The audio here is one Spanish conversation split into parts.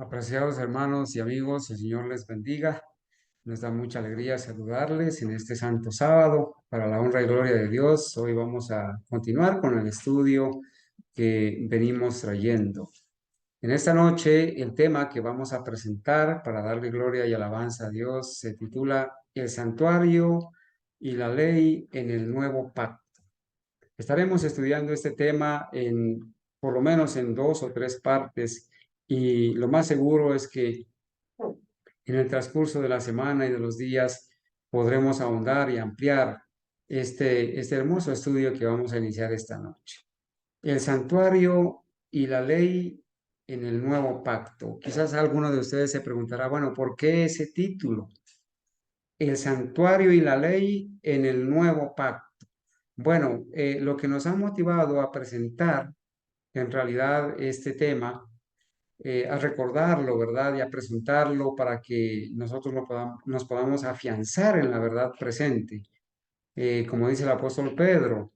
Apreciados hermanos y amigos, el Señor les bendiga. Nos da mucha alegría saludarles en este santo sábado. Para la honra y gloria de Dios, hoy vamos a continuar con el estudio que venimos trayendo. En esta noche, el tema que vamos a presentar para darle gloria y alabanza a Dios se titula El santuario y la ley en el nuevo pacto. Estaremos estudiando este tema por lo menos en dos o tres partes, y lo más seguro es que en el transcurso de la semana y de los días podremos ahondar y ampliar este hermoso estudio que vamos a iniciar esta noche. El santuario y la ley en el nuevo pacto. Quizás alguno de ustedes se preguntará, bueno, ¿por qué ese título? El santuario y la ley en el nuevo pacto. Bueno, lo que nos ha motivado a presentar en realidad este tema, a recordarlo, ¿verdad? Y a presentarlo para que nosotros nos podamos afianzar en la verdad presente. Como dice el apóstol Pedro,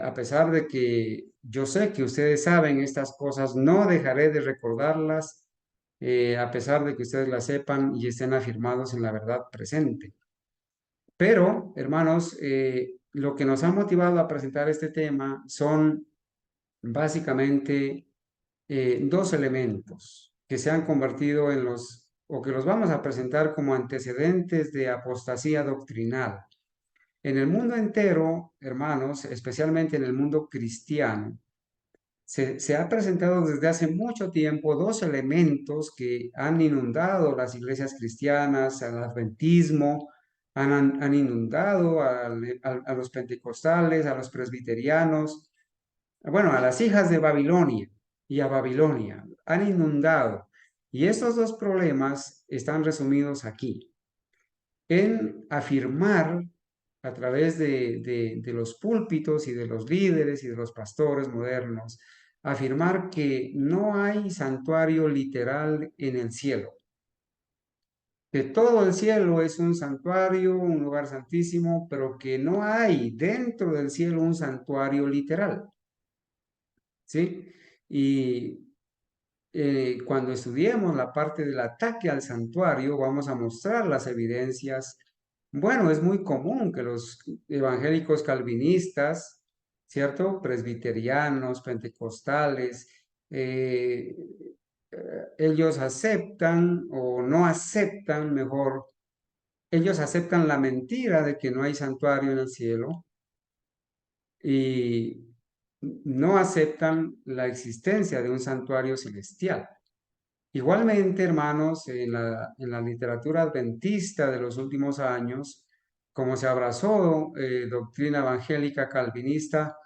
a pesar de que yo sé que ustedes saben estas cosas, no dejaré de recordarlas, a pesar de que ustedes las sepan y estén afirmados en la verdad presente. Pero, hermanos, lo que nos ha motivado a presentar este tema son básicamente dos elementos que se han convertido o que los vamos a presentar como antecedentes de apostasía doctrinal. En el mundo entero, hermanos, especialmente en el mundo cristiano, se ha presentado desde hace mucho tiempo dos elementos que han inundado las iglesias cristianas, al adventismo, han inundado a los pentecostales, a los presbiterianos, bueno, a las hijas de Babilonia y a Babilonia, han inundado. Y estos dos problemas están resumidos aquí, en afirmar a través de los púlpitos y de los líderes y de los pastores modernos, afirmar que no hay santuario literal en el cielo, que todo el cielo es un santuario, un lugar santísimo, pero que no hay dentro del cielo un santuario literal, ¿sí? Y cuando estudiemos la parte del ataque al santuario, vamos a mostrar las evidencias. Bueno, es muy común que los evangélicos calvinistas, ¿cierto? Presbiterianos, pentecostales, eh, ellos aceptan o no aceptan, mejor, ellos aceptan la mentira de que no hay santuario en el cielo y no aceptan la existencia de un santuario celestial. Igualmente, hermanos, en la literatura adventista de los últimos años, como se abrazó doctrina evangélica calvinista,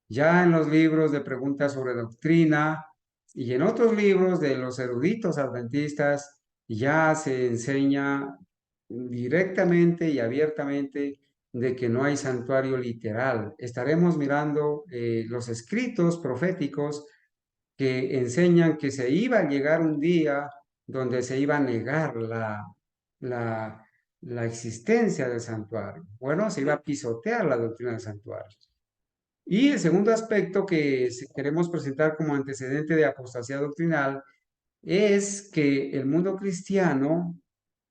ya en los libros de preguntas sobre doctrina y en otros libros de los eruditos adventistas, ya se enseña directamente y abiertamente de que no hay santuario literal. Estaremos mirando los escritos proféticos que enseñan que se iba a llegar un día donde se iba a negar la, la existencia del santuario. Bueno, se iba a pisotear la doctrina del santuario. Y el segundo aspecto que queremos presentar como antecedente de apostasía doctrinal es que el mundo cristiano,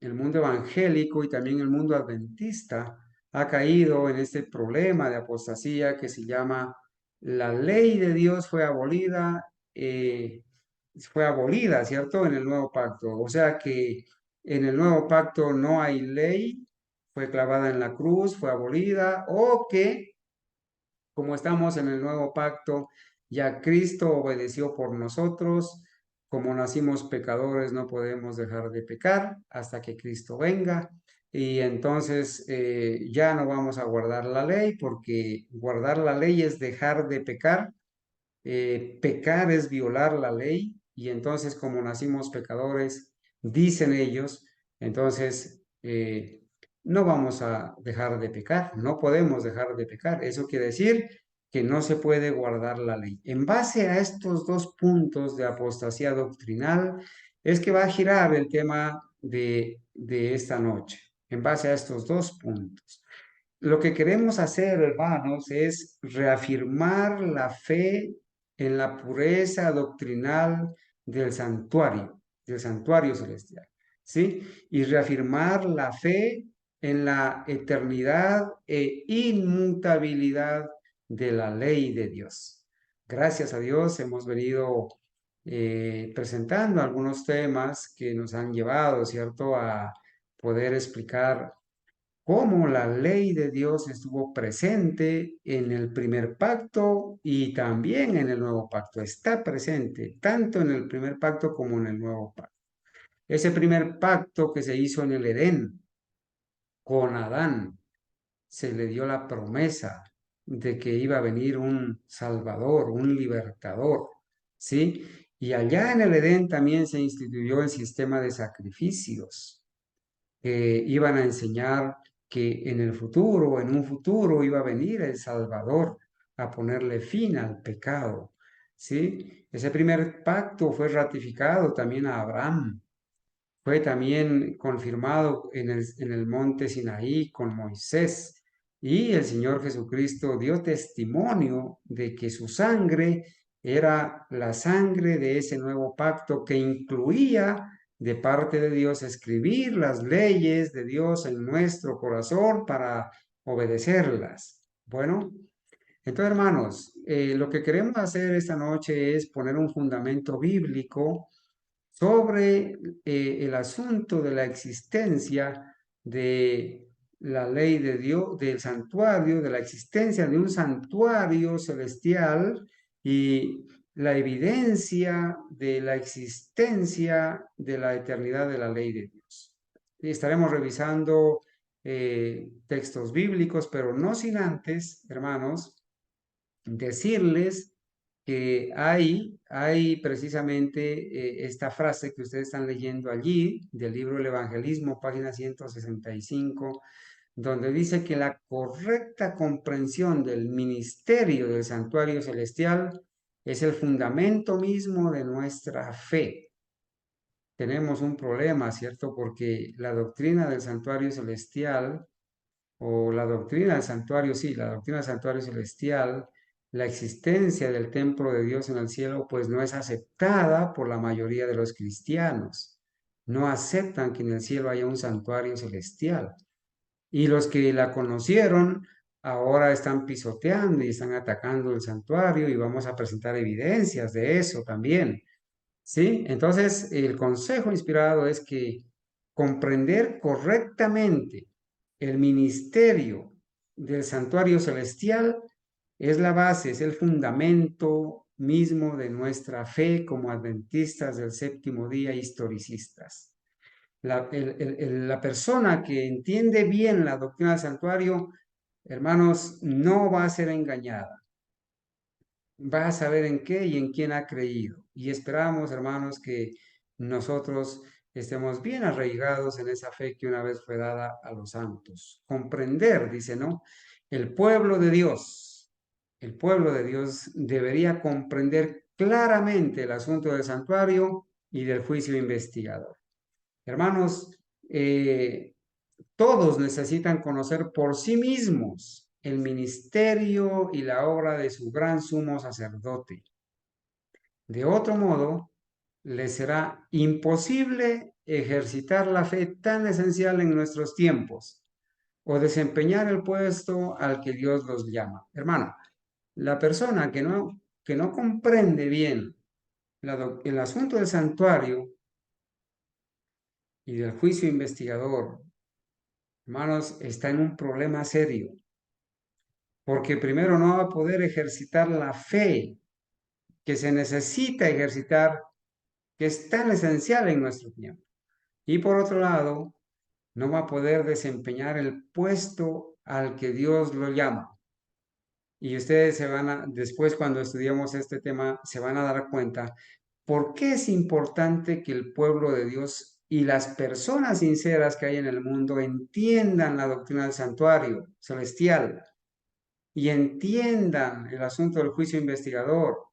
el mundo evangélico y también el mundo adventista ha caído en este problema de apostasía que se llama la ley de Dios fue abolida, ¿cierto? En el nuevo pacto. O sea que en el nuevo pacto no hay ley, fue clavada en la cruz, fue abolida, o que como estamos en el nuevo pacto, ya Cristo obedeció por nosotros. Como nacimos pecadores, no podemos dejar de pecar hasta que Cristo venga. Y entonces ya no vamos a guardar la ley, porque guardar la ley es dejar de pecar. Pecar es violar la ley. Y entonces, como nacimos pecadores, dicen ellos, entonces no vamos a dejar de pecar, no podemos dejar de pecar. Eso quiere decir que no se puede guardar la ley. En base a estos dos puntos de apostasía doctrinal, es que va a girar el tema de esta noche, en base a estos dos puntos. Lo que queremos hacer, hermanos, es reafirmar la fe en la pureza doctrinal del santuario. del santuario celestial, ¿sí? Y reafirmar la fe en la eternidad e inmutabilidad de la ley de Dios. Gracias a Dios hemos venido presentando algunos temas que nos han llevado, ¿cierto?, a poder explicar cómo la ley de Dios estuvo presente en el primer pacto y también en el nuevo pacto. Está presente tanto en el primer pacto como en el nuevo pacto. Ese primer pacto que se hizo en el Edén con Adán, se le dio la promesa de que iba a venir un Salvador, un libertador, ¿sí? Y allá en el Edén también se instituyó el sistema de sacrificios que iban a enseñar que en el futuro, en un futuro, iba a venir el Salvador a ponerle fin al pecado, ¿sí? Ese primer pacto fue ratificado también a Abraham, fue también confirmado en el monte Sinaí con Moisés. Y el Señor Jesucristo dio testimonio de que su sangre era la sangre de ese nuevo pacto que incluía de parte de Dios escribir las leyes de Dios en nuestro corazón para obedecerlas. Bueno, entonces, hermanos, lo que queremos hacer esta noche es poner un fundamento bíblico sobre el asunto de la existencia de la ley de Dios, del santuario, de la existencia de un santuario celestial y la evidencia de la existencia de la eternidad de la ley de Dios. Y estaremos revisando textos bíblicos, pero no sin antes, hermanos, decirles que hay precisamente esta frase que ustedes están leyendo allí del libro El Evangelismo, página 165, donde dice que la correcta comprensión del ministerio del santuario celestial es el fundamento mismo de nuestra fe. Tenemos un problema, ¿cierto? Porque la doctrina del santuario celestial o la doctrina del santuario, sí, la doctrina del santuario celestial, la existencia del templo de Dios en el cielo, pues no es aceptada por la mayoría de los cristianos. No aceptan que en el cielo haya un santuario celestial. Y los que la conocieron ahora están pisoteando y están atacando el santuario y vamos a presentar evidencias de eso también. ¿Sí? Entonces, el consejo inspirado es que comprender correctamente el ministerio del santuario celestial es la base, es el fundamento mismo de nuestra fe como adventistas del séptimo día historicistas. La persona que entiende bien la doctrina del santuario, hermanos, no va a ser engañada, va a saber en qué y en quién ha creído. Y esperamos, hermanos, que nosotros estemos bien arraigados en esa fe que una vez fue dada a los santos. Comprender, dice, ¿no? El pueblo de Dios debería comprender claramente el asunto del santuario y del juicio investigador. Hermanos, todos necesitan conocer por sí mismos el ministerio y la obra de su gran sumo sacerdote. De otro modo, les será imposible ejercitar la fe tan esencial en nuestros tiempos o desempeñar el puesto al que Dios los llama. Hermano, la persona que no comprende bien el asunto del santuario y del juicio investigador, hermanos, está en un problema serio, porque primero no va a poder ejercitar la fe que se necesita ejercitar, que es tan esencial en nuestro tiempo. Y por otro lado, no va a poder desempeñar el puesto al que Dios lo llama. Y ustedes después cuando estudiemos este tema, se van a dar cuenta por qué es importante que el pueblo de Dios y las personas sinceras que hay en el mundo entiendan la doctrina del santuario celestial y entiendan el asunto del juicio investigador,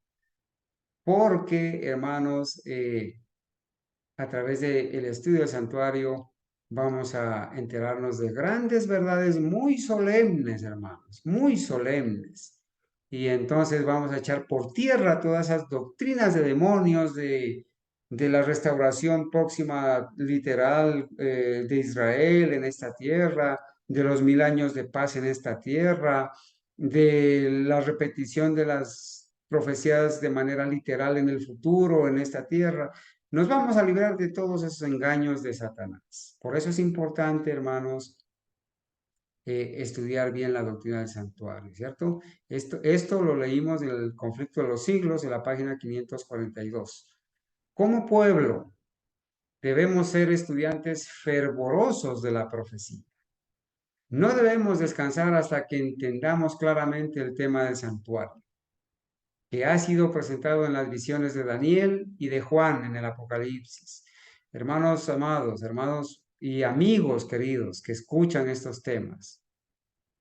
porque, hermanos, a través del estudio del santuario vamos a enterarnos de grandes verdades muy solemnes, hermanos, muy solemnes. Y entonces vamos a echar por tierra todas esas doctrinas de demonios, de la restauración próxima literal de Israel en esta tierra, de los 1000 años de paz en esta tierra, de la repetición de las profecías de manera literal en el futuro, en esta tierra. Nos vamos a librar de todos esos engaños de Satanás. Por eso es importante, hermanos, estudiar bien la doctrina del santuario, ¿cierto? Esto lo leímos en el conflicto de los siglos, en la página 542. Como pueblo, debemos ser estudiantes fervorosos de la profecía. No debemos descansar hasta que entendamos claramente el tema del santuario, que ha sido presentado en las visiones de Daniel y de Juan en el Apocalipsis. Hermanos amados, hermanos y amigos queridos que escuchan estos temas,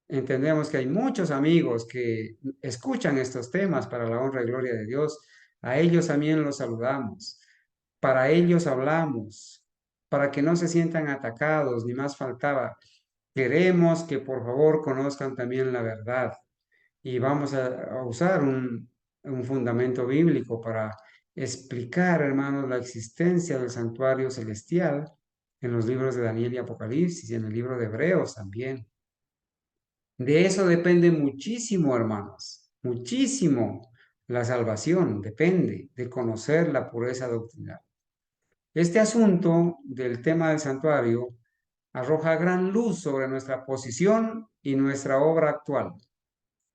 entendemos que hay muchos amigos que escuchan estos temas para la honra y gloria de Dios. A ellos también los saludamos. Para ellos hablamos, para que no se sientan atacados, ni más faltaba. Queremos que por favor conozcan también la verdad y vamos a usar un fundamento bíblico para explicar, hermanos, la existencia del santuario celestial en los libros de Daniel y Apocalipsis y en el libro de Hebreos también. De eso depende muchísimo, hermanos, muchísimo. La salvación depende de conocer la pureza doctrinal. Este asunto del tema del santuario arroja gran luz sobre nuestra posición y nuestra obra actual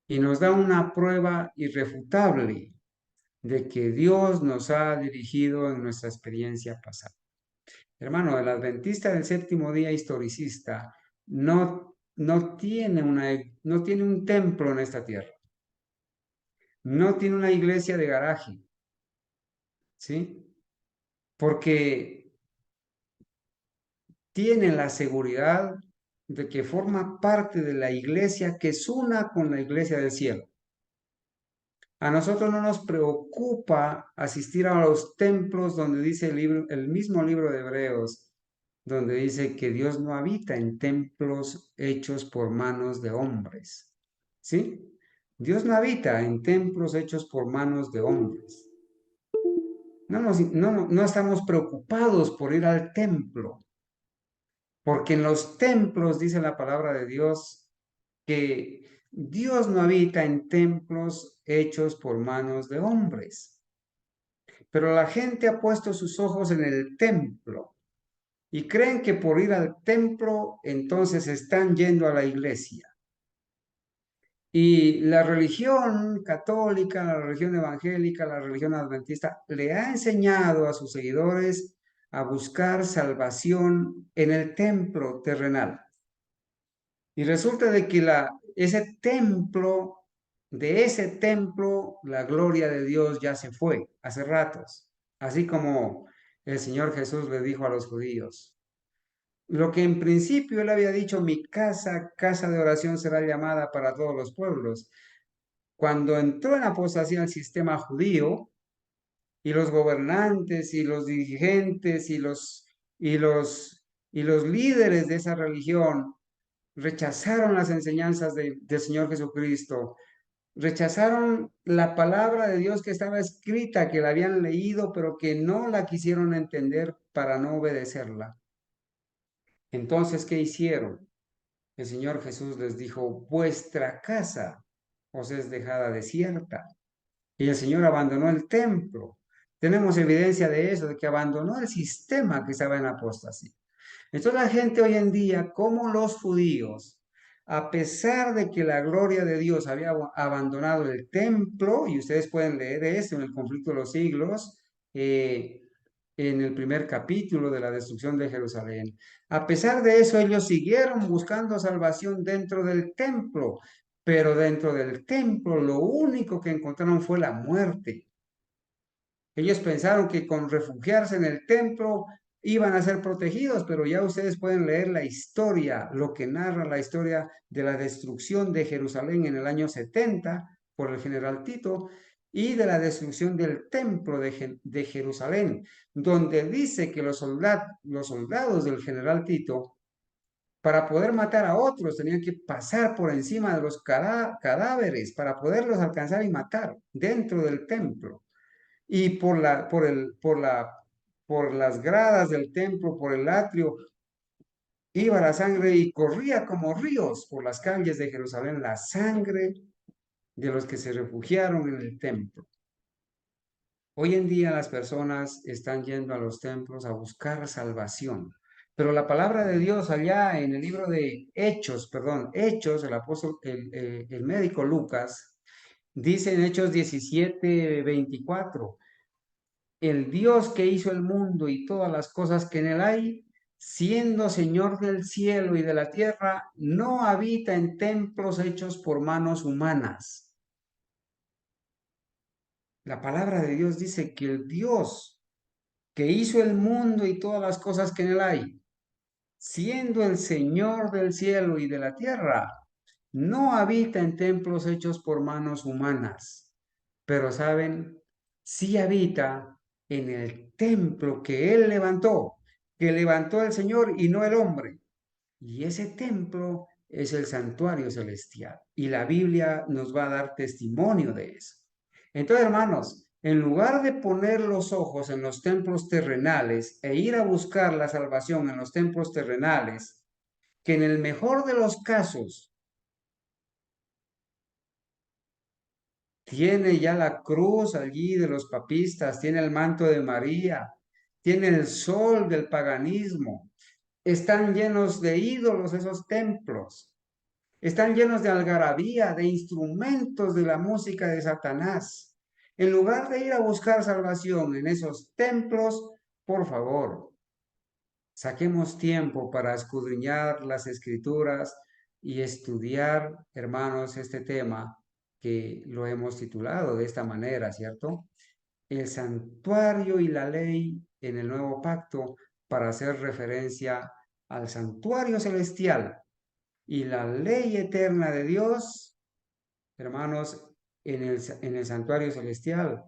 y nos da una prueba irrefutable de que Dios nos ha dirigido en nuestra experiencia pasada. Hermano, el adventista del séptimo día historicista no tiene no tiene un templo en esta tierra, no tiene una iglesia de garaje, ¿sí? Porque tiene la seguridad de que forma parte de la iglesia que es una con la iglesia del cielo. A nosotros no nos preocupa asistir a los templos donde dice el mismo libro de Hebreos, donde dice que Dios no habita en templos hechos por manos de hombres. ¿Sí? Dios no habita en templos hechos por manos de hombres. No estamos preocupados por ir al templo, porque en los templos dice la palabra de Dios que Dios no habita en templos hechos por manos de hombres. Pero la gente ha puesto sus ojos en el templo y creen que por ir al templo entonces están yendo a la iglesia. Y la religión católica, la religión evangélica, la religión adventista le ha enseñado a sus seguidores a buscar salvación en el templo terrenal. Y resulta de que de ese templo, la gloria de Dios ya se fue hace ratos. Así como el Señor Jesús le dijo a los judíos, lo que en principio él había dicho, mi casa, casa de oración será llamada para todos los pueblos. Cuando entró en apostasía el sistema judío y los gobernantes y los dirigentes y los líderes de esa religión rechazaron las enseñanzas del Señor Jesucristo, rechazaron la palabra de Dios que estaba escrita, que la habían leído, pero que no la quisieron entender para no obedecerla. Entonces, ¿qué hicieron? El Señor Jesús les dijo, vuestra casa os es dejada desierta. Y el Señor abandonó el templo. Tenemos evidencia de eso, de que abandonó el sistema que estaba en apostasía. Entonces la gente hoy en día, como los judíos, a pesar de que la gloria de Dios había abandonado el templo, y ustedes pueden leer esto en el conflicto de los siglos, en el primer capítulo de la destrucción de Jerusalén, a pesar de eso ellos siguieron buscando salvación dentro del templo, pero dentro del templo lo único que encontraron fue la muerte. Ellos pensaron que con refugiarse en el templo iban a ser protegidos, pero ya ustedes pueden leer la historia, lo que narra la historia de la destrucción de Jerusalén en el año 70 por el general Tito y de la destrucción del templo de Jerusalén, donde dice que los soldados del general Tito, para poder matar a otros, tenían que pasar por encima de los cadáveres para poderlos alcanzar y matar dentro del templo. Y por las gradas del templo, por el atrio, iba la sangre y corría como ríos por las calles de Jerusalén, la sangre de los que se refugiaron en el templo. Hoy en día las personas están yendo a los templos a buscar salvación, pero la palabra de Dios allá en el libro de Hechos, perdón, Hechos, el apóstol, el médico Lucas, dice en Hechos 17:24, el Dios que hizo el mundo y todas las cosas que en él hay, siendo Señor del cielo y de la tierra, no habita en templos hechos por manos humanas. La palabra de Dios dice que el Dios que hizo el mundo y todas las cosas que en él hay, siendo el Señor del cielo y de la tierra, no habita en templos hechos por manos humanas, pero saben, sí habita en el templo que él levantó, que levantó el Señor y no el hombre. Y ese templo es el santuario celestial. Y la Biblia nos va a dar testimonio de eso. Entonces, hermanos, en lugar de poner los ojos en los templos terrenales e ir a buscar la salvación en los templos terrenales, que en el mejor de los casos tiene ya la cruz allí de los papistas, tiene el manto de María, tiene el sol del paganismo, están llenos de ídolos esos templos. Están llenos de algarabía, de instrumentos de la música de Satanás. En lugar de ir a buscar salvación en esos templos, por favor, saquemos tiempo para escudriñar las escrituras y estudiar, hermanos, este tema que lo hemos titulado de esta manera, ¿cierto? El santuario y la ley en el nuevo pacto para hacer referencia al santuario celestial y la ley eterna de Dios, hermanos, en el santuario celestial,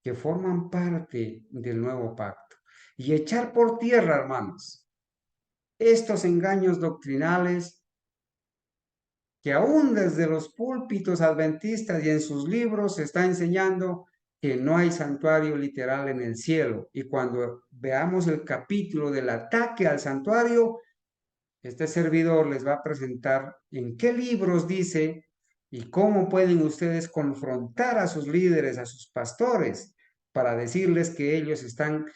que forman parte del nuevo pacto. Y echar por tierra, hermanos, estos engaños doctrinales que aún desde los púlpitos adventistas y en sus libros se está enseñando que no hay santuario literal en el cielo. Y cuando veamos el capítulo del ataque al santuario, este servidor les va a presentar en qué libros dice y cómo pueden ustedes confrontar a sus líderes, a sus pastores, para decirles que ellos están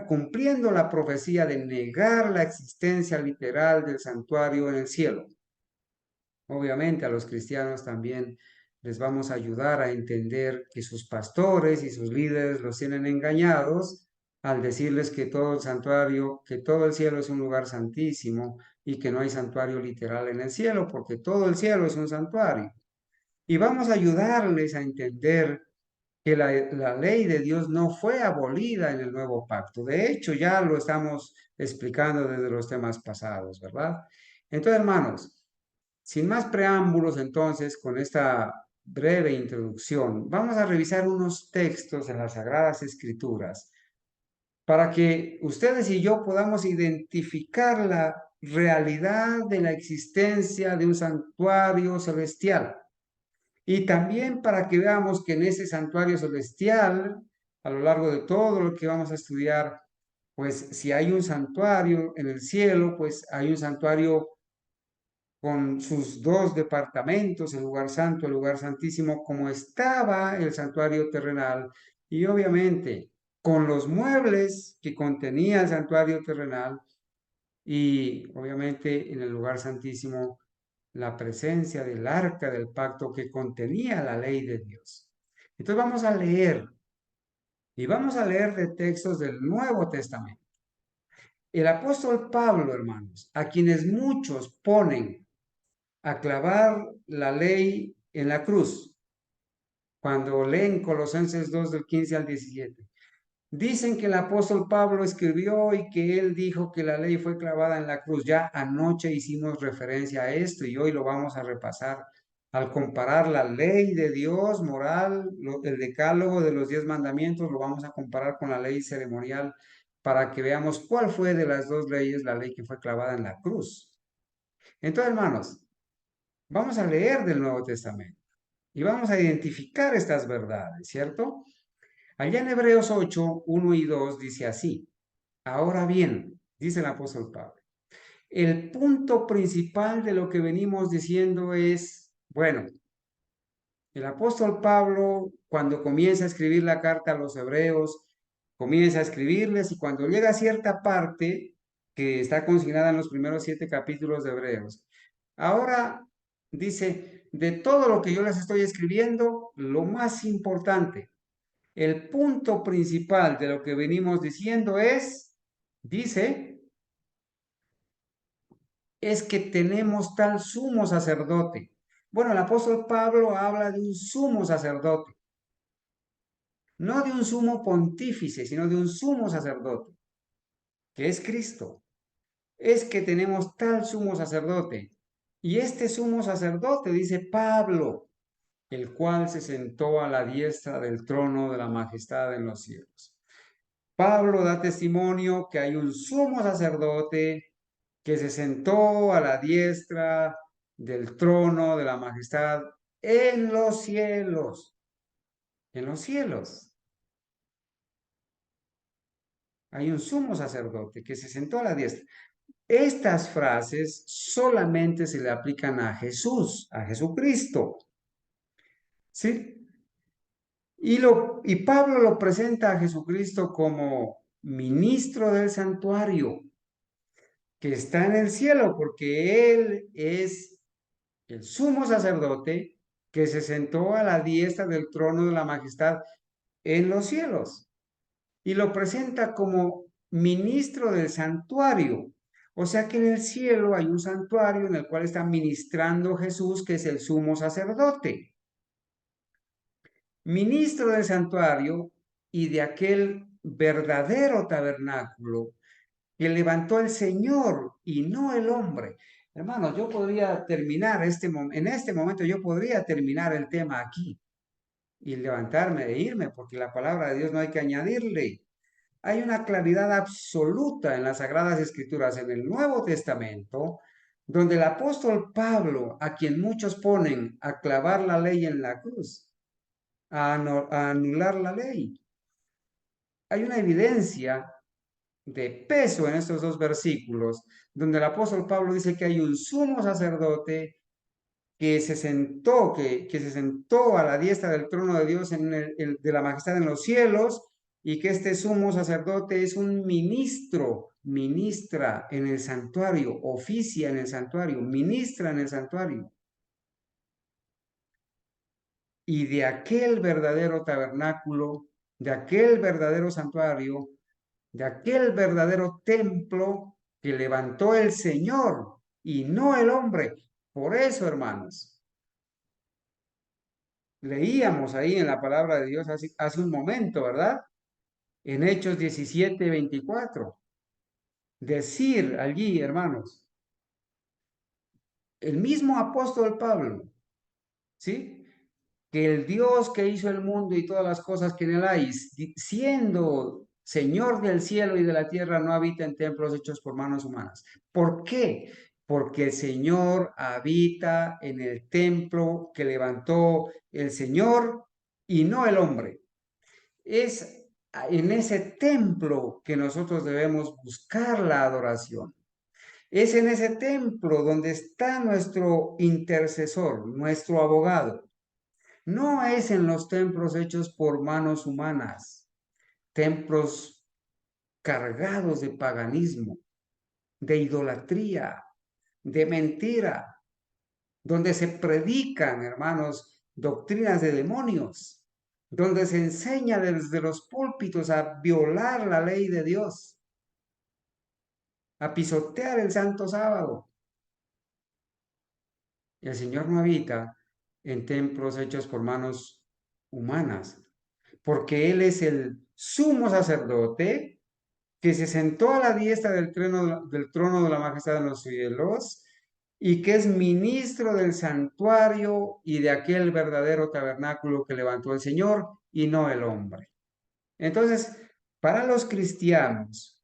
cumpliendo la profecía de negar la existencia literal del santuario en el cielo. Obviamente a los cristianos también les vamos a ayudar a entender que sus pastores y sus líderes los tienen engañados al decirles que todo el santuario, que todo el cielo es un lugar santísimo y que no hay santuario literal en el cielo, porque todo el cielo es un santuario. Y vamos a ayudarles a entender que la ley de Dios no fue abolida en el nuevo pacto. De hecho, ya lo estamos explicando desde los temas pasados, ¿verdad? Entonces, hermanos, sin más preámbulos, entonces, con esta breve introducción, vamos a revisar unos textos en las Sagradas Escrituras para que ustedes y yo podamos identificar la realidad de la existencia de un santuario celestial. Y también para que veamos que en ese santuario celestial, a lo largo de todo lo que vamos a estudiar, pues si hay un santuario en el cielo, pues hay un santuario con sus dos departamentos, el lugar santo, el lugar santísimo, como estaba el santuario terrenal, y obviamente con los muebles que contenía el santuario terrenal, y obviamente en el lugar santísimo la presencia del arca del pacto que contenía la ley de Dios. Entonces vamos a leer, y vamos a leer de textos del Nuevo Testamento. El apóstol Pablo, hermanos, a quienes muchos ponen a clavar la ley en la cruz, cuando leen Colosenses 2 del 15 al 17. Dicen que el apóstol Pablo escribió y que él dijo que la ley fue clavada en la cruz. Ya anoche hicimos referencia a esto y hoy lo vamos a repasar. Al comparar la ley de Dios moral, el decálogo de los 10 mandamientos, lo vamos a comparar con la ley ceremonial para que veamos cuál fue de las dos leyes la ley que fue clavada en la cruz. Entonces, hermanos, vamos a leer del Nuevo Testamento y vamos a identificar estas verdades, ¿cierto? Allá en Hebreos 8, 1 y 2 dice así: ahora bien, dice el apóstol Pablo, el punto principal de lo que venimos diciendo es, bueno, el apóstol Pablo, cuando comienza a escribir la carta a los hebreos, comienza a escribirles y cuando llega a cierta parte que está consignada en los primeros 7 capítulos de Hebreos, ahora dice, de todo lo que yo les estoy escribiendo, lo más importante, el punto principal de lo que venimos diciendo es, dice, es que tenemos tal sumo sacerdote. Bueno, el apóstol Pablo habla de un sumo sacerdote, no de un sumo pontífice, sino de un sumo sacerdote, que es Cristo. Es que tenemos tal sumo sacerdote. Y este sumo sacerdote, dice Pablo, el cual se sentó a la diestra del trono de la majestad en los cielos. Pablo da testimonio que hay un sumo sacerdote que se sentó a la diestra del trono de la majestad en los cielos, en los cielos. Hay un sumo sacerdote que se sentó a la diestra. Estas frases solamente se le aplican a Jesús, a Jesucristo, ¿sí? Y Pablo lo presenta a Jesucristo como ministro del santuario, que está en el cielo, porque Él es el sumo sacerdote que se sentó a la diestra del trono de la majestad en los cielos. Y lo presenta como ministro del santuario. O sea que en el cielo hay un santuario en el cual está ministrando Jesús, que es el sumo sacerdote. Ministro del santuario y de aquel verdadero tabernáculo que levantó el Señor y no el hombre. Hermanos, yo podría terminar en este momento, yo podría terminar el tema aquí y levantarme e irme, porque la palabra de Dios no hay que añadirle. Hay una claridad absoluta en las Sagradas Escrituras, en el Nuevo Testamento, donde el apóstol Pablo, a quien muchos ponen a clavar la ley en la cruz, a anular la ley, hay una evidencia de peso en estos dos versículos, donde el apóstol Pablo dice que hay un sumo sacerdote que se sentó a la diestra del trono de Dios de la majestad en los cielos, y que este sumo sacerdote es un ministro, ministra en el santuario, oficia en el santuario, ministra en el santuario. Y de aquel verdadero tabernáculo, de aquel verdadero santuario, de aquel verdadero templo que levantó el Señor y no el hombre. Por eso, hermanos, leíamos ahí en la palabra de Dios hace un momento, ¿verdad? En Hechos 17:24. Decir allí, hermanos, el mismo apóstol Pablo, ¿sí? Que el Dios que hizo el mundo y todas las cosas que en él hay, siendo Señor del cielo y de la tierra, no habita en templos hechos por manos humanas. ¿Por qué? Porque el Señor habita en el templo que levantó el Señor y no el hombre. Es en ese templo que nosotros debemos buscar la adoración. Es en ese templo donde está nuestro intercesor, nuestro abogado. No es en los templos hechos por manos humanas, templos cargados de paganismo, de idolatría, de mentira, donde se predican, hermanos, doctrinas de demonios, donde se enseña desde los púlpitos a violar la ley de Dios, a pisotear el santo sábado. El Señor no habita en templos hechos por manos humanas, porque Él es el sumo sacerdote que se sentó a la diestra del trono de la majestad en los cielos y que es ministro del santuario y de aquel verdadero tabernáculo que levantó el Señor y no el hombre. Entonces, para los cristianos,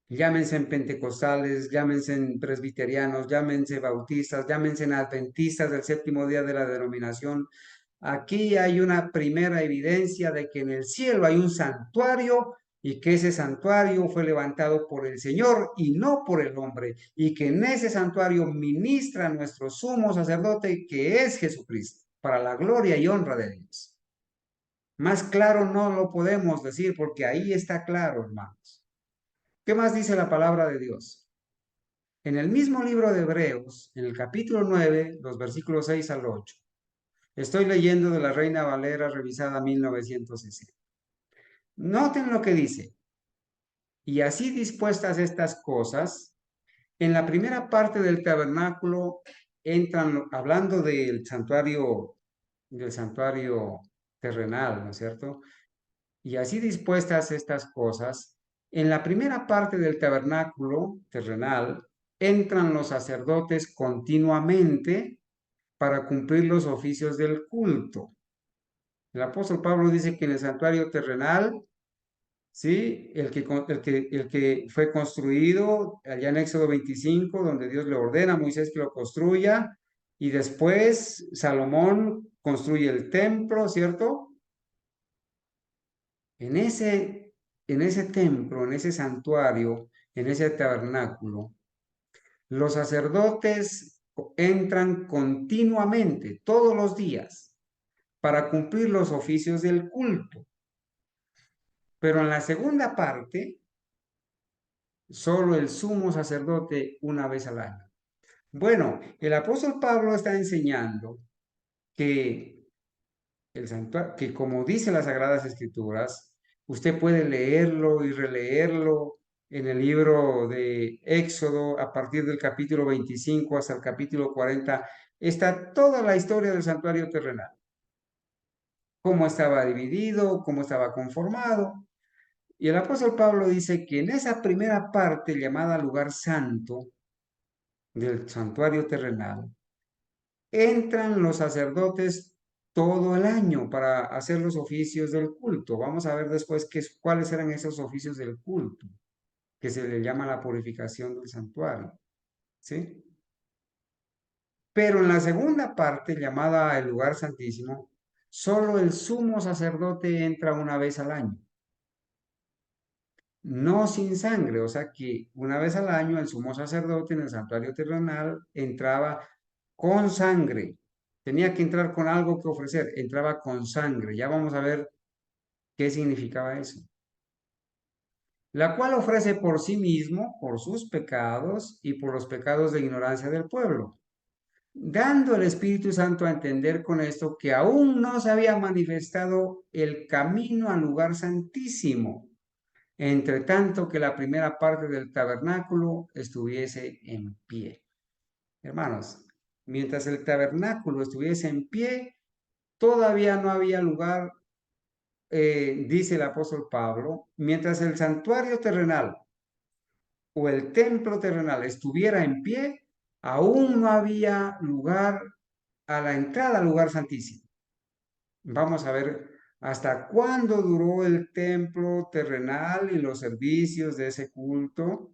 llámense pentecostales, llámense presbiterianos, llámense bautistas, llámense adventistas del séptimo día de la denominación, aquí hay una primera evidencia de que en el cielo hay un santuario y que ese santuario fue levantado por el Señor y no por el hombre, y que en ese santuario ministra nuestro sumo sacerdote, que es Jesucristo, para la gloria y honra de Dios. Más claro no lo podemos decir porque ahí está claro, hermanos. ¿Qué más dice la palabra de Dios? En el mismo libro de Hebreos, en el capítulo 9, los versículos 6 al 8. Estoy leyendo de la Reina Valera revisada 1960. Noten lo que dice. Y así dispuestas estas cosas, en la primera parte del tabernáculo entran, hablando del santuario terrenal, ¿no es cierto? Y así dispuestas estas cosas, en la primera parte del tabernáculo terrenal entran los sacerdotes continuamente para cumplir los oficios del culto. El apóstol Pablo dice que en el santuario terrenal, ¿sí? El que fue construido allá en Éxodo 25, donde Dios le ordena a Moisés que lo construya, y después Salomón construye el templo, ¿cierto? En ese templo, en ese santuario, en ese tabernáculo, los sacerdotes entran continuamente, todos los días, para cumplir los oficios del culto. Pero en la segunda parte, solo el sumo sacerdote una vez al año. Bueno, el apóstol Pablo está enseñando que que como dice las Sagradas Escrituras, usted puede leerlo y releerlo en el libro de Éxodo a partir del capítulo 25 hasta el capítulo 40. Está toda la historia del santuario terrenal, cómo estaba dividido, cómo estaba conformado. Y el apóstol Pablo dice que en esa primera parte llamada lugar santo del santuario terrenal, entran los sacerdotes todo el año para hacer los oficios del culto. Vamos a ver después cuáles eran esos oficios del culto, que se le llama la purificación del santuario, ¿sí? Pero en la segunda parte, llamada el lugar santísimo, solo el sumo sacerdote entra una vez al año, no sin sangre, o sea que una vez al año el sumo sacerdote en el santuario terrenal entraba con sangre. Tenía que entrar con algo que ofrecer, entraba con sangre. Ya vamos a ver qué significaba eso. La cual ofrece por sí mismo, por sus pecados y por los pecados de ignorancia del pueblo, dando el Espíritu Santo a entender con esto que aún no se había manifestado el camino al lugar santísimo, entre tanto que la primera parte del tabernáculo estuviese en pie. Hermanos, mientras el tabernáculo estuviese en pie, todavía no había lugar, dice el apóstol Pablo, mientras el santuario terrenal o el templo terrenal estuviera en pie, aún no había lugar a la entrada al lugar santísimo. Vamos a ver hasta cuándo duró el templo terrenal y los servicios de ese culto.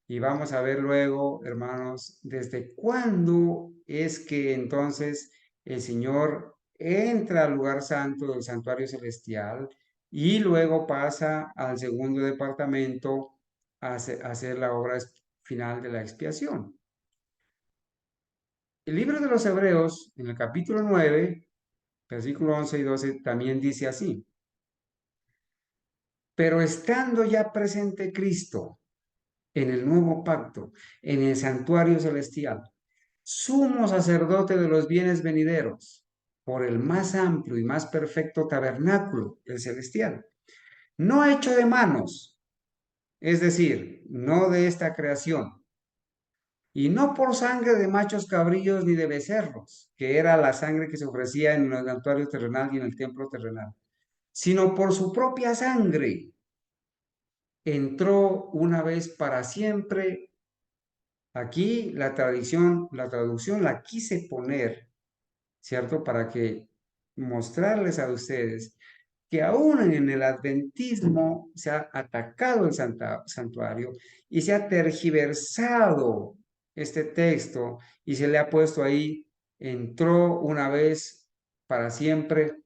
Y vamos a ver luego, hermanos, desde cuándo es que entonces el Señor entra al lugar santo del santuario celestial y luego pasa al segundo departamento a hacer la obra final de la expiación. El libro de los Hebreos, en el capítulo 9, versículo 11 y 12, también dice así: pero estando ya presente Cristo en el nuevo pacto, en el santuario celestial, sumo sacerdote de los bienes venideros, por el más amplio y más perfecto tabernáculo, el celestial, no hecho de manos, es decir, no de esta creación, y no por sangre de machos cabrillos ni de becerros, que era la sangre que se ofrecía en el santuario terrenal y en el templo terrenal, sino por su propia sangre, entró una vez para siempre. Aquí la traducción la quise poner, ¿cierto? Para que mostrarles a ustedes que aún en el adventismo se ha atacado el santuario y se ha tergiversado este texto y se le ha puesto ahí, entró una vez para siempre,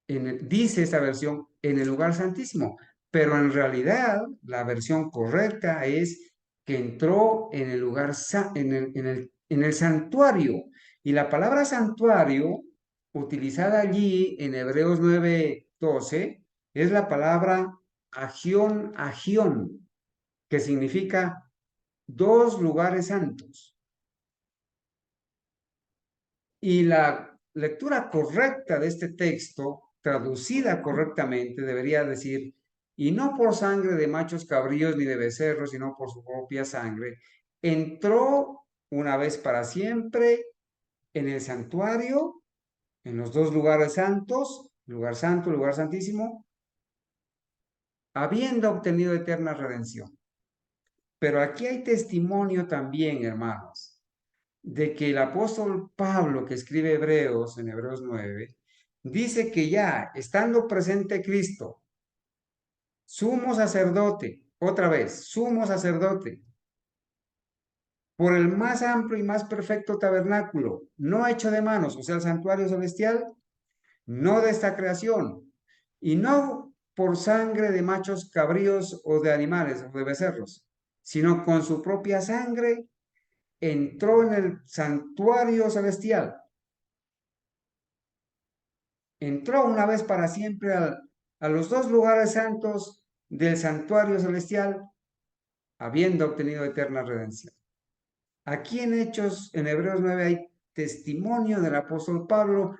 dice esta versión, en el lugar santísimo, pero en realidad la versión correcta es que entró en el lugar, en el santuario. Y la palabra santuario, utilizada allí en Hebreos 9:12, es la palabra agión, agión, que significa dos lugares santos. Y la lectura correcta de este texto, traducida correctamente, debería decir, y no por sangre de machos cabríos ni de becerros, sino por su propia sangre, entró una vez para siempre en el santuario, en los dos lugares santos, lugar santo, lugar santísimo, habiendo obtenido eterna redención. Pero aquí hay testimonio también, hermanos, de que el apóstol Pablo, que escribe Hebreos, en Hebreos 9, dice que ya estando presente Cristo, sumo sacerdote, otra vez, sumo sacerdote, por el más amplio y más perfecto tabernáculo, no hecho de manos, o sea, el santuario celestial, no de esta creación, y no por sangre de machos cabríos o de animales o de becerros, sino con su propia sangre entró en el santuario celestial, entró una vez para siempre a los dos lugares santos del santuario celestial, habiendo obtenido eterna redención. Aquí en Hechos, en Hebreos 9, hay testimonio del apóstol Pablo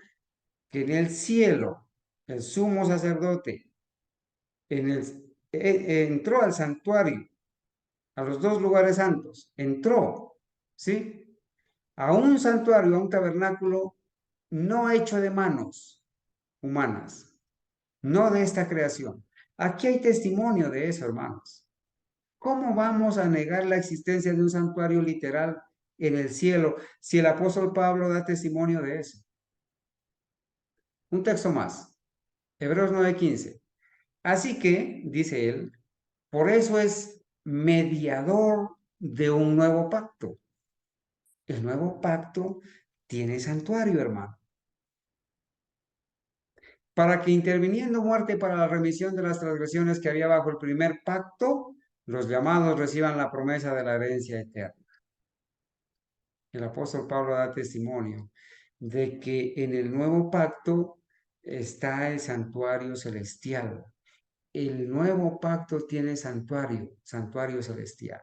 que en el cielo, el sumo sacerdote, entró al santuario, a los dos lugares santos, entró, ¿sí? A un santuario, a un tabernáculo no hecho de manos humanas, no de esta creación. Aquí hay testimonio de eso, hermanos. ¿Cómo vamos a negar la existencia de un santuario literal en el cielo si el apóstol Pablo da testimonio de eso? Un texto más, Hebreos 9:15. Así que, dice él, por eso es mediador de un nuevo pacto. El nuevo pacto tiene santuario, hermano, para que interviniendo muerte para la remisión de las transgresiones que había bajo el primer pacto, los llamados reciban la promesa de la herencia eterna. El apóstol Pablo da testimonio de que en el nuevo pacto está el santuario celestial. El nuevo pacto tiene santuario, santuario celestial.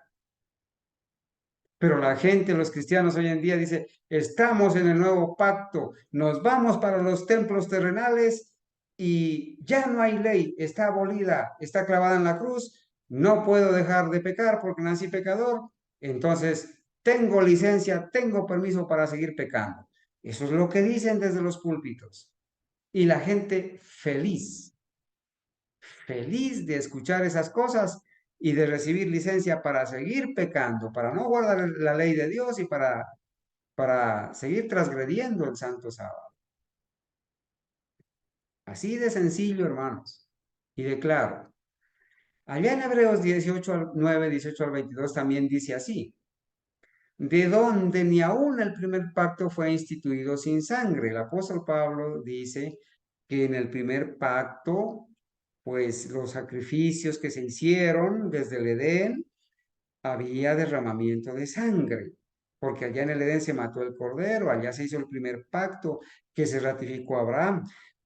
Pero la gente, los cristianos hoy en día dice, estamos en el nuevo pacto, nos vamos para los templos terrenales y ya no hay ley, está abolida, está clavada en la cruz, no puedo dejar de pecar porque nací pecador, entonces tengo licencia, tengo permiso para seguir pecando. Eso es lo que dicen desde los púlpitos. Y la gente feliz, feliz de escuchar esas cosas y de recibir licencia para seguir pecando, para no guardar la ley de Dios y para seguir transgrediendo el santo sábado. Así de sencillo, hermanos. Y de claro. Allá en Hebreos 9, 18 al 22 también dice así, de donde ni aún el primer pacto fue instituido sin sangre. El apóstol Pablo dice que en el primer pacto, pues los sacrificios que se hicieron desde el Edén, había derramamiento de sangre, porque allá en el Edén se mató el cordero, allá se hizo el primer pacto que se ratificó a Abraham.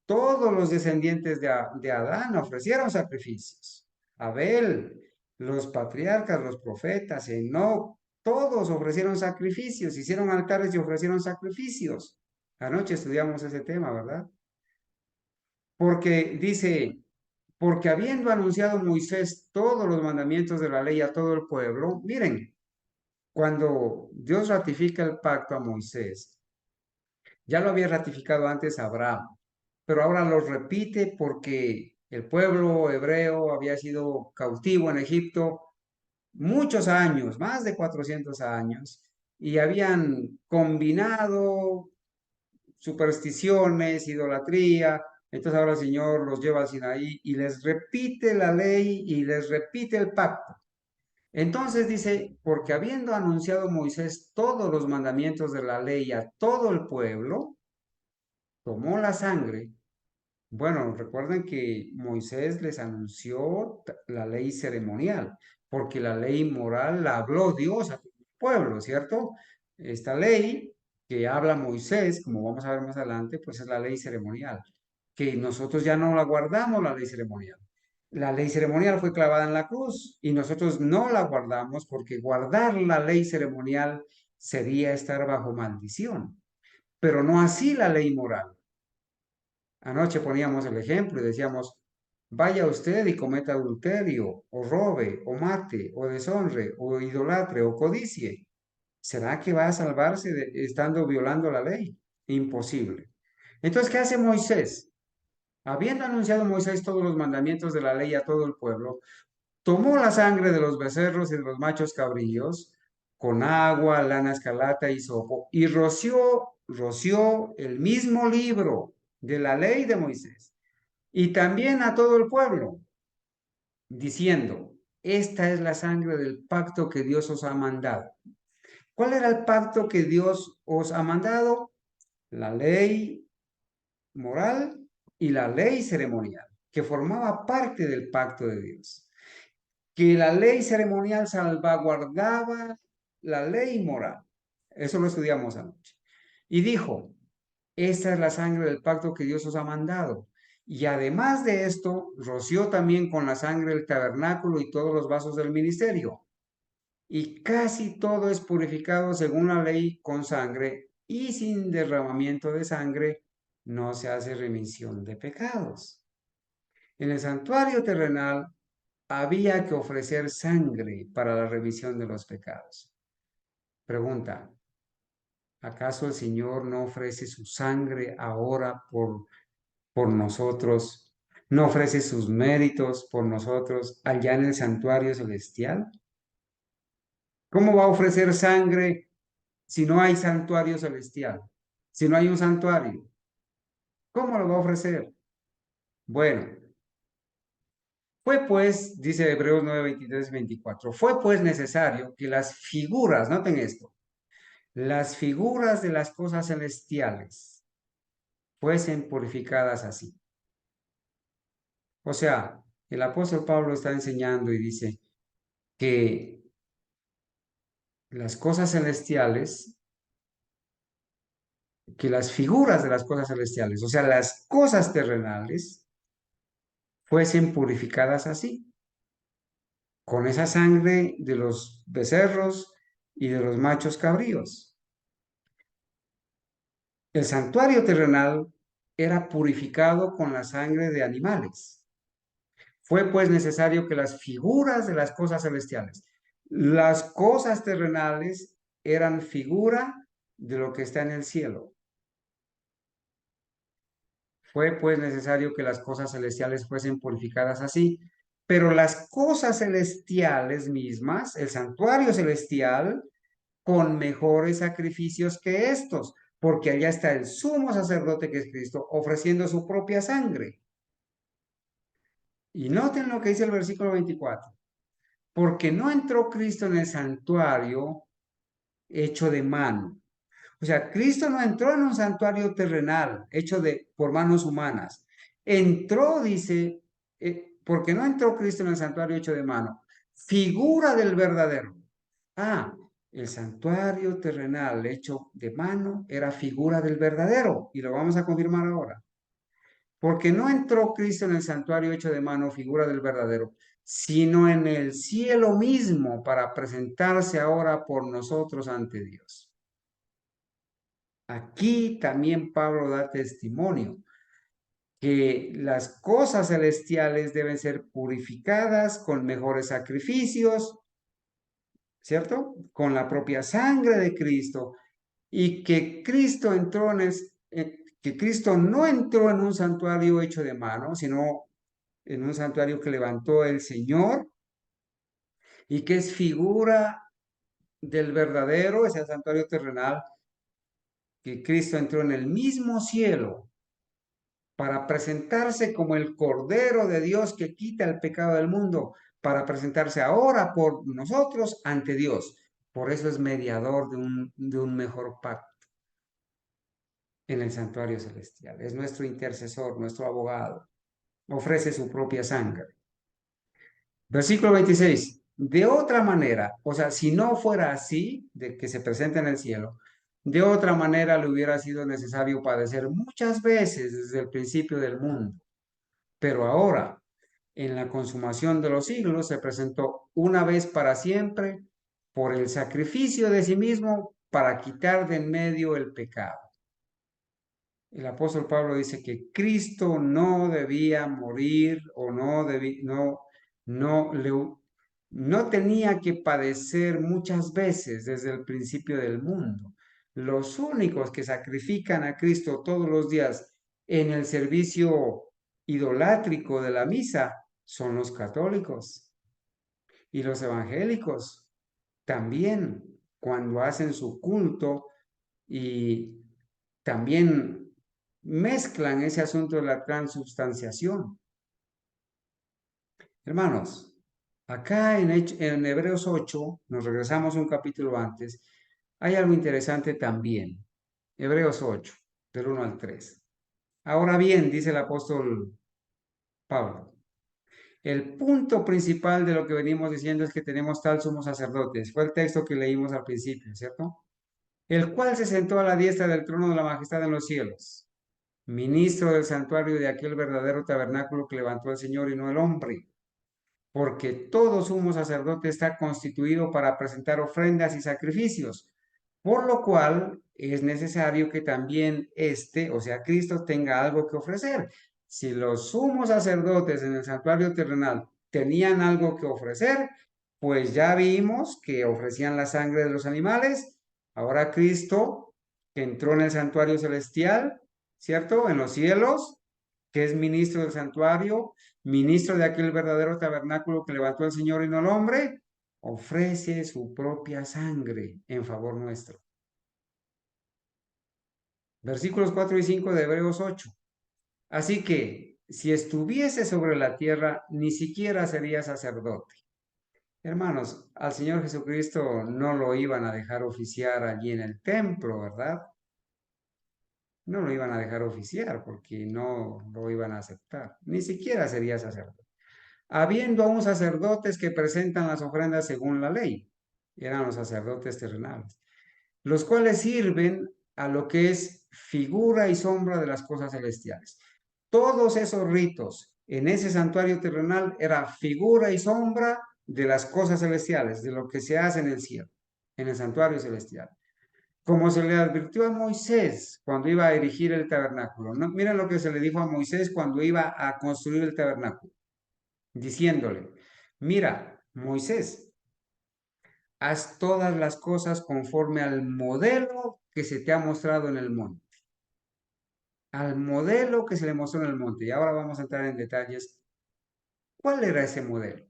Todos los descendientes de Adán ofrecieron sacrificios. Abel, los patriarcas, los profetas, Enoc, todos ofrecieron sacrificios, hicieron altares y ofrecieron sacrificios. Anoche estudiamos ese tema, ¿verdad? Porque dice, porque habiendo anunciado Moisés todos los mandamientos de la ley a todo el pueblo, miren, cuando Dios ratifica el pacto a Moisés, ya lo había ratificado antes a Abraham, pero ahora lo repite porque el pueblo hebreo había sido cautivo en Egipto muchos años, más de 400 años, y habían combinado supersticiones, idolatría. Entonces ahora el Señor los lleva al Sinaí y les repite la ley y les repite el pacto. Entonces dice, porque habiendo anunciado Moisés todos los mandamientos de la ley a todo el pueblo, tomó la sangre. Bueno, recuerden que Moisés les anunció la ley ceremonial, porque la ley moral la habló Dios a todo el pueblo, ¿cierto? Esta ley que habla Moisés, como vamos a ver más adelante, pues es la ley ceremonial, que nosotros ya no la guardamos, la ley ceremonial. La ley ceremonial fue clavada en la cruz y nosotros no la guardamos porque guardar la ley ceremonial sería estar bajo maldición, pero no así la ley moral. Anoche poníamos el ejemplo y decíamos, vaya usted y cometa adulterio, o robe, o mate, o deshonre, o idolatre, o codicie. ¿Será que va a salvarse estando violando la ley? Imposible. Entonces, ¿qué hace Moisés? Habiendo anunciado Moisés todos los mandamientos de la ley a todo el pueblo, tomó la sangre de los becerros y de los machos cabrillos con agua, lana escarlata y sopo y roció el mismo libro de la ley de Moisés y también a todo el pueblo, diciendo, esta es la sangre del pacto que Dios os ha mandado. ¿Cuál era el pacto que Dios os ha mandado? La ley moral y la ley ceremonial, que formaba parte del pacto de Dios. Que la ley ceremonial salvaguardaba la ley moral. Eso lo estudiamos anoche. Y dijo, esta es la sangre del pacto que Dios os ha mandado. Y además de esto, roció también con la sangre el tabernáculo y todos los vasos del ministerio. Y casi todo es purificado según la ley con sangre, y sin derramamiento de sangre no se hace remisión de pecados. En el santuario terrenal había que ofrecer sangre para la remisión de los pecados. Pregunta, ¿acaso el Señor no ofrece su sangre ahora por nosotros? ¿No ofrece sus méritos por nosotros allá en el santuario celestial? ¿Cómo va a ofrecer sangre si no hay santuario celestial? Si no hay un santuario, ¿cómo lo va a ofrecer? Bueno, fue pues, dice Hebreos 9, 23, 24, fue pues necesario que las figuras, noten esto, las figuras de las cosas celestiales fuesen purificadas así. O sea, el apóstol Pablo está enseñando y dice que las cosas celestiales, que las figuras de las cosas celestiales, o sea, las cosas terrenales, fuesen purificadas así, con esa sangre de los becerros y de los machos cabríos. El santuario terrenal era purificado con la sangre de animales. Fue pues necesario que las figuras de las cosas celestiales, las cosas terrenales eran figura de lo que está en el cielo. Fue pues necesario que las cosas celestiales fuesen purificadas así, pero las cosas celestiales mismas, el santuario celestial, con mejores sacrificios que estos, porque allá está el sumo sacerdote que es Cristo, ofreciendo su propia sangre. Y noten lo que dice el versículo 24. Porque no entró Cristo en el santuario hecho de mano. O sea, Cristo no entró en un santuario terrenal hecho por manos humanas. Entró, dice, porque no entró Cristo en el santuario hecho de mano, figura del verdadero. Ah, el santuario terrenal hecho de mano era figura del verdadero, y lo vamos a confirmar ahora. Porque no entró Cristo en el santuario hecho de mano, figura del verdadero, sino en el cielo mismo para presentarse ahora por nosotros ante Dios. Aquí también Pablo da testimonio que las cosas celestiales deben ser purificadas con mejores sacrificios, ¿cierto? Con la propia sangre de Cristo, y que Cristo que Cristo no entró en un santuario hecho de mano, sino en un santuario que levantó el Señor y que es figura del verdadero, ese santuario terrenal, que Cristo entró en el mismo cielo para presentarse como el Cordero de Dios que quita el pecado del mundo, para presentarse ahora por nosotros ante Dios. Por eso es mediador de un mejor pacto. en el santuario celestial. Es nuestro intercesor, nuestro abogado. Ofrece su propia sangre. Versículo 26. De otra manera, o sea, si no fuera así, de que se presenta en el cielo, de otra manera le hubiera sido necesario padecer muchas veces desde el principio del mundo. Pero ahora, en la consumación de los siglos, se presentó una vez para siempre por el sacrificio de sí mismo para quitar de en medio el pecado. El apóstol Pablo dice que Cristo no debía morir o no, no tenía que padecer muchas veces desde el principio del mundo. Los únicos que sacrifican a Cristo todos los días en el servicio idolátrico de la misa son los católicos y los evangélicos. También cuando hacen su culto y también mezclan ese asunto de la transubstanciación. Hermanos, acá en Hebreos 8, nos regresamos un capítulo antes, hay algo interesante también. Hebreos 8, del 1 al 3. Ahora bien, dice el apóstol Pablo, el punto principal de lo que venimos diciendo es que tenemos tal sumo sacerdotes. Fue el texto que leímos al principio, ¿cierto? El cual se sentó a la diestra del trono de la majestad en los cielos, ministro del santuario de aquel verdadero tabernáculo que levantó el Señor y no el hombre, porque todo sumo sacerdote está constituido para presentar ofrendas y sacrificios, por lo cual es necesario que también éste, o sea, Cristo, tenga algo que ofrecer. Si los sumos sacerdotes en el santuario terrenal tenían algo que ofrecer, pues ya vimos que ofrecían la sangre de los animales. Ahora Cristo, que entró en el santuario celestial, ¿cierto? En los cielos, que es ministro del santuario, ministro de aquel verdadero tabernáculo que levantó el Señor y no el hombre, ofrece su propia sangre en favor nuestro. Versículos 4 y 5 de Hebreos 8. Así que, si estuviese sobre la tierra, ni siquiera sería sacerdote. Hermanos, al Señor Jesucristo no lo iban a dejar oficiar allí en el templo, ¿verdad? No lo iban a dejar oficiar porque no lo iban a aceptar. Ni siquiera sería sacerdote. Habiendo aún sacerdotes que presentan las ofrendas según la ley, eran los sacerdotes terrenales, los cuales sirven a lo que es figura y sombra de las cosas celestiales. Todos esos ritos en ese santuario terrenal era figura y sombra de las cosas celestiales, de lo que se hace en el cielo, en el santuario celestial. Como se le advirtió a Moisés cuando iba a erigir el tabernáculo. ¿No? Miren lo que se le dijo a Moisés cuando iba a construir el tabernáculo, diciéndole, mira, Moisés, haz todas las cosas conforme al modelo que se te ha mostrado en el monte. Al modelo que se le mostró en el monte. Y ahora vamos a entrar en detalles. ¿Cuál era ese modelo?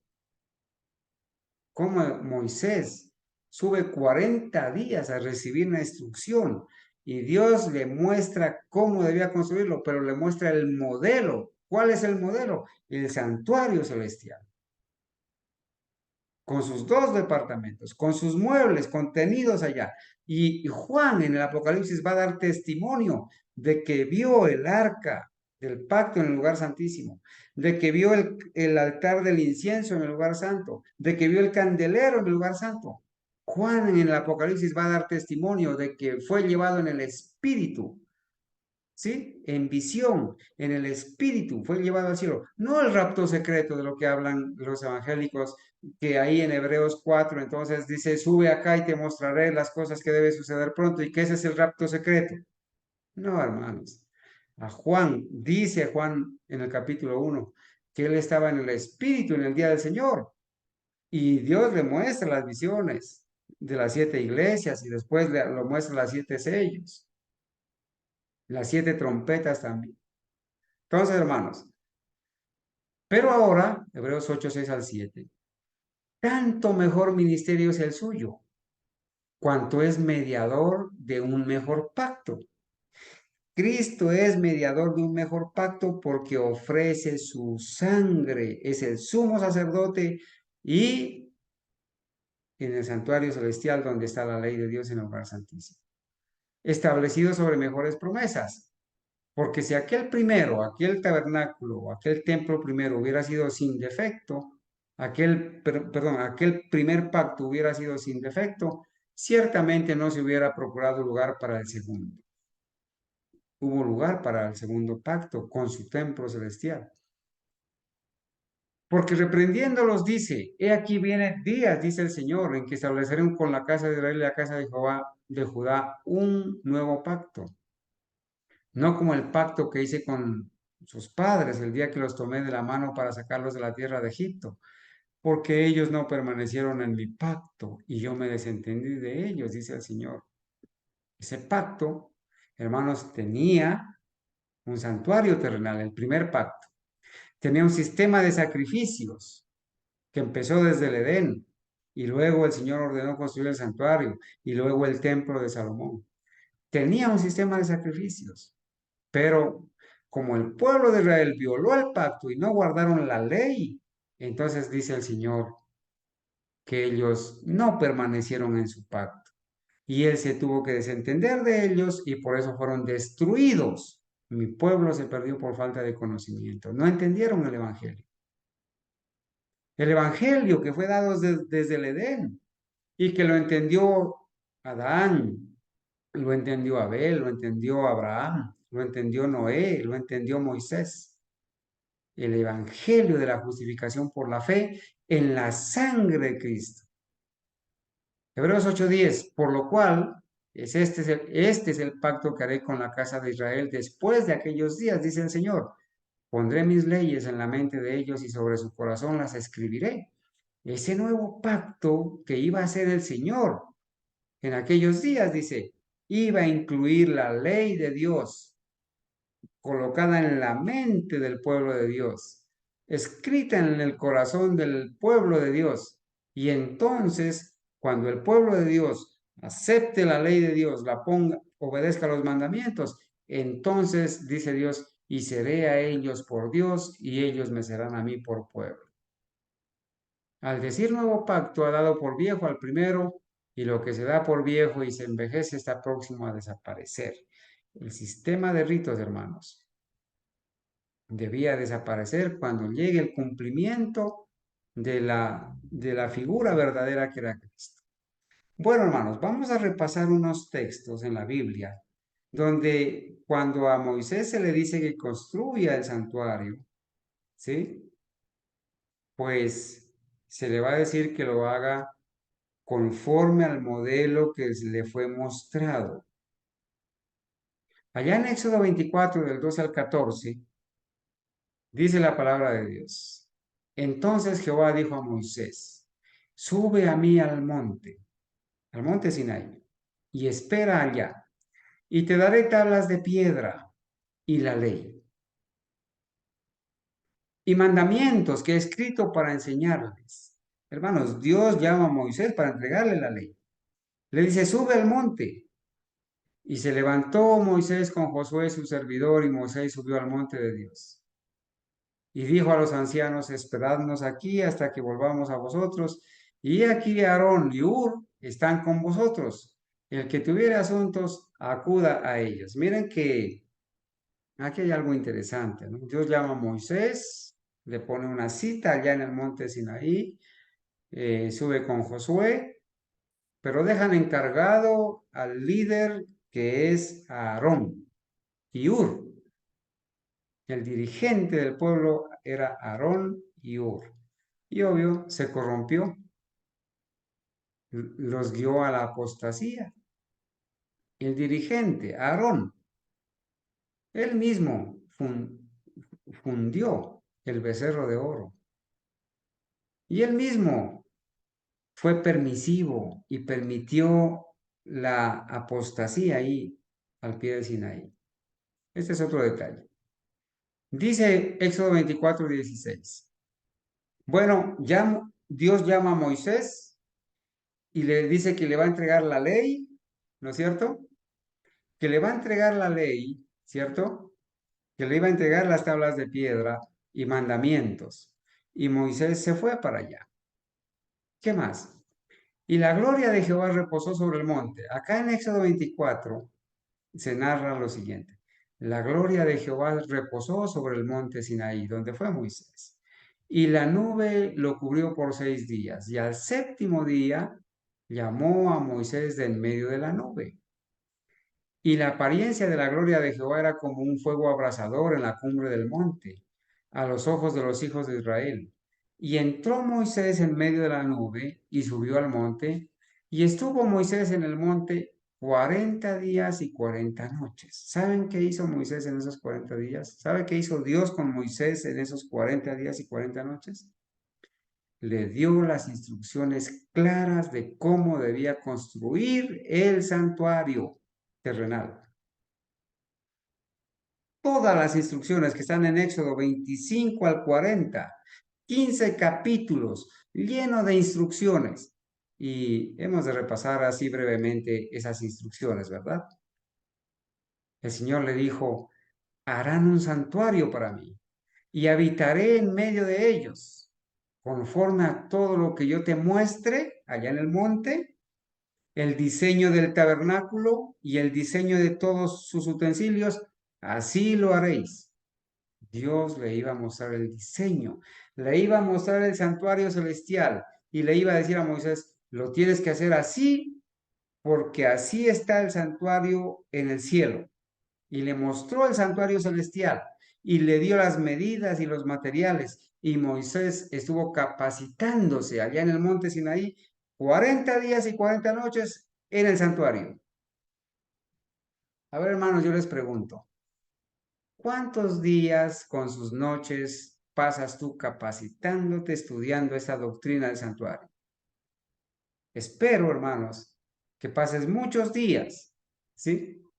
Cómo Moisés sube 40 días a recibir una instrucción y Dios le muestra cómo debía construirlo, pero le muestra el modelo. ¿Cuál es el modelo? El santuario celestial, con sus dos departamentos, con sus muebles contenidos allá. Y Juan en el Apocalipsis va a dar testimonio de que vio el arca del pacto en el lugar santísimo, de que vio el altar del incienso en el lugar santo, de que vio el candelero en el lugar santo. Juan en el Apocalipsis va a dar testimonio de que fue llevado en el espíritu, ¿sí? En visión, en el espíritu, fue llevado al cielo. No el rapto secreto de lo que hablan los evangélicos, que ahí en Hebreos 4, entonces dice, sube acá y te mostraré las cosas que deben suceder pronto, y que ese es el rapto secreto. No, hermanos. A Juan, dice Juan en el capítulo 1, que él estaba en el espíritu en el día del Señor, y Dios le muestra las visiones de las 7 iglesias, y después lo muestra las 7 sellos, las 7 trompetas también. Entonces, hermanos, pero ahora, Hebreos 8, 6 al 7, tanto mejor ministerio es el suyo, cuanto es mediador de un mejor pacto. Cristo es mediador de un mejor pacto porque ofrece su sangre, es el sumo sacerdote y en el santuario celestial donde está la ley de Dios en el lugar santísimo. establecido sobre mejores promesas. Porque si aquel primero, aquel tabernáculo, aquel templo primero hubiera sido sin defecto, aquel primer pacto hubiera sido sin defecto, ciertamente no se hubiera procurado lugar para el segundo. Hubo lugar para el segundo pacto con su templo celestial. Porque reprendiéndolos dice, he aquí vienen días, dice el Señor, en que estableceré con la casa de Israel y la casa de Jehová, de Judá, un nuevo pacto. No como el pacto que hice con sus padres el día que los tomé de la mano para sacarlos de la tierra de Egipto, porque ellos no permanecieron en mi pacto y yo me desentendí de ellos, dice el Señor. Ese pacto, hermanos, tenía un santuario terrenal, el primer pacto. Tenía un sistema de sacrificios que empezó desde el Edén y luego el Señor ordenó construir el santuario y luego el templo de Salomón. Tenía un sistema de sacrificios, pero como el pueblo de Israel violó el pacto y no guardaron la ley, entonces dice el Señor que ellos no permanecieron en su pacto y Él se tuvo que desentender de ellos y por eso fueron destruidos. Mi pueblo se perdió por falta de conocimiento. No entendieron el Evangelio. El Evangelio que fue dado desde el Edén y que lo entendió Adán, lo entendió Abel, lo entendió Abraham, lo entendió Noé, lo entendió Moisés. El Evangelio de la justificación por la fe en la sangre de Cristo. Hebreos 8:10, por lo cual este es el pacto que haré con la casa de Israel después de aquellos días, dice el Señor. Pondré mis leyes en la mente de ellos y sobre su corazón las escribiré. Ese nuevo pacto que iba a hacer el Señor en aquellos días, dice, iba a incluir la ley de Dios colocada en la mente del pueblo de Dios, escrita en el corazón del pueblo de Dios. Y entonces, cuando el pueblo de Dios acepte la ley de Dios, la ponga, obedezca los mandamientos, entonces dice Dios, y seré a ellos por Dios y ellos me serán a mí por pueblo. Al decir nuevo pacto, ha dado por viejo al primero, y lo que se da por viejo y se envejece está próximo a desaparecer. El sistema de ritos, hermanos, debía desaparecer cuando llegue el cumplimiento de la figura verdadera que era Cristo. Bueno, hermanos, vamos a repasar unos textos en la Biblia donde cuando a Moisés se le dice que construya el santuario, ¿sí? Pues se le va a decir que lo haga conforme al modelo que le fue mostrado. Allá en Éxodo 24, del 12 al 14, dice la palabra de Dios. Entonces Jehová dijo a Moisés, sube a mí al monte Sinaí, y espera allá, y te daré tablas de piedra y la ley, y mandamientos que he escrito para enseñarles. Hermanos, Dios llama a Moisés para entregarle la ley. Le dice, sube al monte. Y se levantó Moisés con Josué su servidor, y Moisés subió al monte de Dios. Y dijo a los ancianos, esperadnos aquí hasta que volvamos a vosotros. Y aquí Aarón y Hur están con vosotros. El que tuviere asuntos, acuda a ellos. Miren que aquí hay algo interesante, ¿no? Dios llama a Moisés, le pone una cita allá en el monte Sinaí, sube con Josué, pero dejan encargado al líder que es Aarón y Hur. El dirigente del pueblo era Aarón y Hur. Y obvio, se corrompió, los guió a la apostasía. El dirigente, Aarón, él mismo fundió el becerro de oro. Y él mismo fue permisivo y permitió la apostasía ahí al pie de Sinaí. Este es otro detalle. Dice Éxodo 24:16. Bueno, Dios llama a Moisés y le dice que le va a entregar la ley, ¿no es cierto? Que le va a entregar la ley, ¿cierto? Que le iba a entregar las tablas de piedra y mandamientos. Y Moisés se fue para allá. ¿Qué más? Y la gloria de Jehová reposó sobre el monte. Acá en Éxodo 24 se narra lo siguiente. La gloria de Jehová reposó sobre el monte Sinaí, donde fue Moisés. Y la nube lo cubrió por 6 días. Y al séptimo día llamó a Moisés de en medio de la nube. Y la apariencia de la gloria de Jehová era como un fuego abrasador en la cumbre del monte, a los ojos de los hijos de Israel. Y entró Moisés en medio de la nube y subió al monte, y estuvo Moisés en el monte 40 días y 40 noches. ¿Saben qué hizo Moisés en esos 40 días? ¿Sabe qué hizo Dios con Moisés en esos 40 días y 40 noches? Le dio las instrucciones claras de cómo debía construir el santuario terrenal. Todas las instrucciones que están en Éxodo 25 al 40, 15 capítulos llenos de instrucciones. Y hemos de repasar así brevemente esas instrucciones, ¿verdad? El Señor le dijo, harán un santuario para mí y habitaré en medio de ellos, conforme a todo lo que yo te muestre allá en el monte, el diseño del tabernáculo y el diseño de todos sus utensilios, así lo haréis. Dios le iba a mostrar el diseño, le iba a mostrar el santuario celestial y le iba a decir a Moisés, lo tienes que hacer así porque así está el santuario en el cielo. Y le mostró el santuario celestial y le dio las medidas y los materiales. Y Moisés estuvo capacitándose allá en el monte Sinaí 40 días y 40 noches en el santuario. A ver, hermanos, yo les pregunto, ¿cuántos días con sus noches pasas tú capacitándote, estudiando esta doctrina del santuario? Espero, hermanos, que pases muchos días, ¿sí?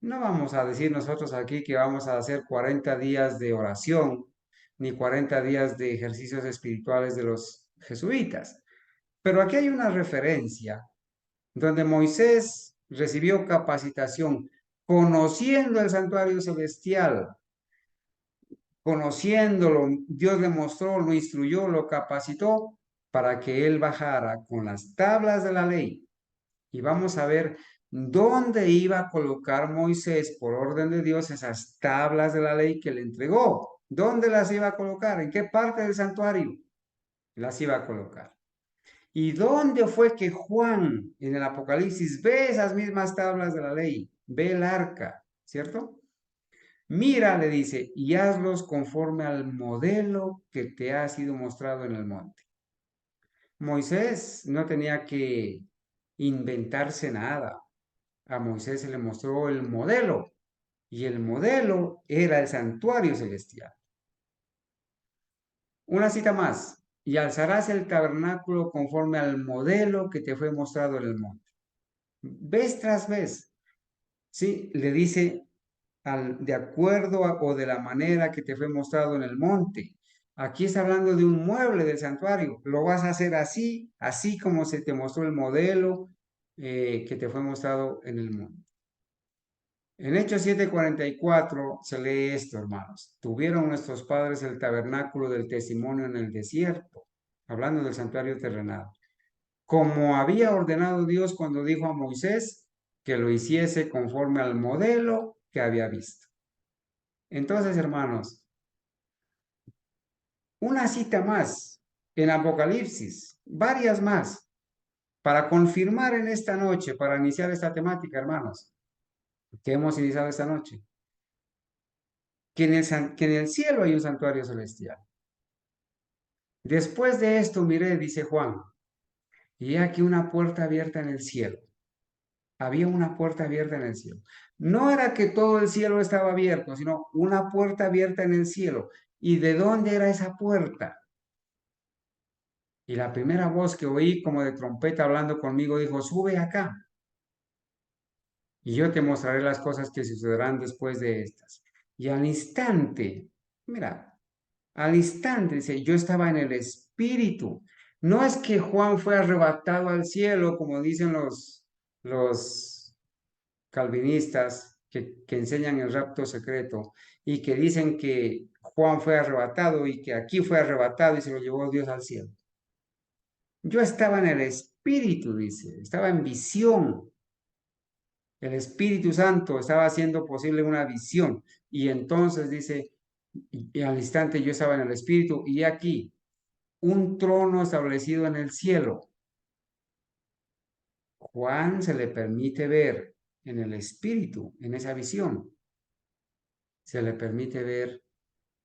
No vamos a decir nosotros aquí que vamos a hacer 40 días de oración, ni 40 días de ejercicios espirituales de los jesuitas, pero aquí hay una referencia donde Moisés recibió capacitación conociendo el santuario celestial, conociéndolo, Dios le mostró, lo instruyó, lo capacitó para que él bajara con las tablas de la ley. Y vamos a ver dónde iba a colocar Moisés por orden de Dios esas tablas de la ley que le entregó. ¿Dónde las iba a colocar? ¿En qué parte del santuario las iba a colocar? ¿Y dónde fue que Juan en el Apocalipsis ve esas mismas tablas de la ley? Ve el arca, ¿cierto? Mira, le dice, y hazlos conforme al modelo que te ha sido mostrado en el monte. Moisés no tenía que inventarse nada. A Moisés se le mostró el modelo, y el modelo era el santuario celestial. Una cita más, y alzarás el tabernáculo conforme al modelo que te fue mostrado en el monte. Vez tras vez, ¿sí? Le dice de acuerdo o de la manera que te fue mostrado en el monte. Aquí está hablando de un mueble del santuario. Lo vas a hacer así, así como se te mostró el modelo que te fue mostrado en el monte. En Hechos 7:44 se lee esto, hermanos. Tuvieron nuestros padres el tabernáculo del testimonio en el desierto, hablando del santuario terrenal, como había ordenado Dios cuando dijo a Moisés que lo hiciese conforme al modelo que había visto. Entonces, hermanos, una cita más en Apocalipsis, varias más, para confirmar en esta noche, para iniciar esta temática, hermanos, que hemos iniciado esta noche, que en el cielo hay un santuario celestial. Después de esto miré, dice Juan, y he aquí una puerta abierta en el cielo. Había una puerta abierta en el cielo. No era que todo el cielo estaba abierto, sino una puerta abierta en el cielo. ¿Y de dónde era esa puerta? Y la primera voz que oí como de trompeta hablando conmigo dijo, sube acá y yo te mostraré las cosas que sucederán después de estas. Y al instante, mira, al instante, dice, yo estaba en el espíritu. No es que Juan fue arrebatado al cielo, como dicen los calvinistas que enseñan el rapto secreto y que dicen que Juan fue arrebatado y que aquí fue arrebatado y se lo llevó Dios al cielo. Yo estaba en el espíritu, dice, estaba en visión. El Espíritu Santo estaba haciendo posible una visión. Y entonces dice, y al instante yo estaba en el Espíritu y aquí un trono establecido en el cielo. Juan se le permite ver en el Espíritu, en esa visión, se le permite ver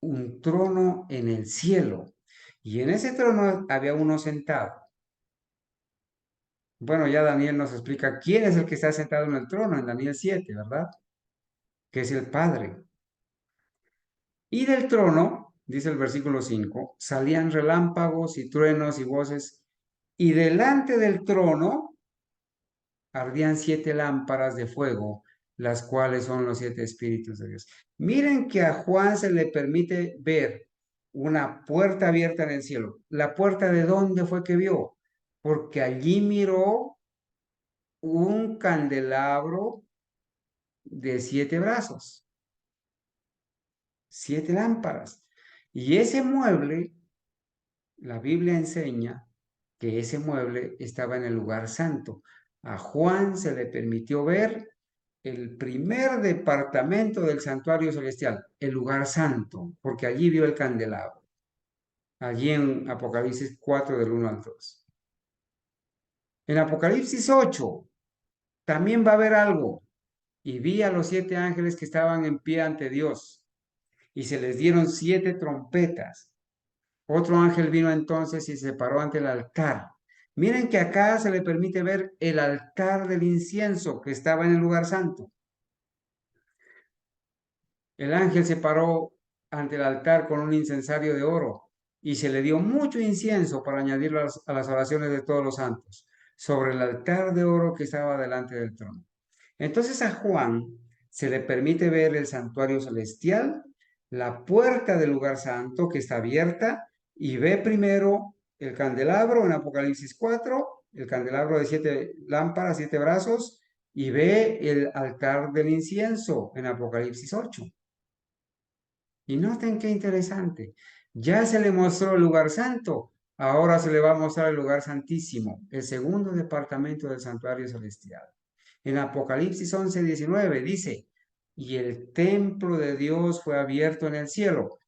un trono en el cielo. Y en ese trono había uno sentado. Bueno, ya Daniel nos explica quién es el que está sentado en el trono, en Daniel 7, ¿verdad? Que es el Padre. Y del trono, dice el versículo 5, salían relámpagos y truenos y voces, y delante del trono ardían 7 lámparas de fuego, las cuales son los 7 espíritus de Dios. Miren que a Juan se le permite ver una puerta abierta en el cielo. ¿La puerta de dónde fue que vio? Porque allí miró un candelabro de 7 brazos, 7 lámparas. Y ese mueble, la Biblia enseña que ese mueble estaba en el lugar santo. A Juan se le permitió ver el primer departamento del santuario celestial, el lugar santo, porque allí vio el candelabro, allí en Apocalipsis 4 del 1 al 2. En Apocalipsis 8 también va a haber algo, y vi a los 7 ángeles que estaban en pie ante Dios, y se les dieron 7 trompetas. Otro ángel vino entonces y se paró ante el altar. Miren que acá se le permite ver el altar del incienso que estaba en el lugar santo. El ángel se paró ante el altar con un incensario de oro y se le dio mucho incienso para añadirlo a las oraciones de todos los santos sobre el altar de oro que estaba delante del trono. Entonces a Juan se le permite ver el santuario celestial, la puerta del lugar santo que está abierta y ve primero el candelabro en Apocalipsis 4, el candelabro de 7 lámparas, 7 brazos, y ve el altar del incienso en Apocalipsis 8. Y noten qué interesante. Ya se le mostró el lugar santo, ahora se le va a mostrar el lugar santísimo, el segundo departamento del santuario celestial. En Apocalipsis 11:19 dice, y el templo de Dios fue abierto en el cielo.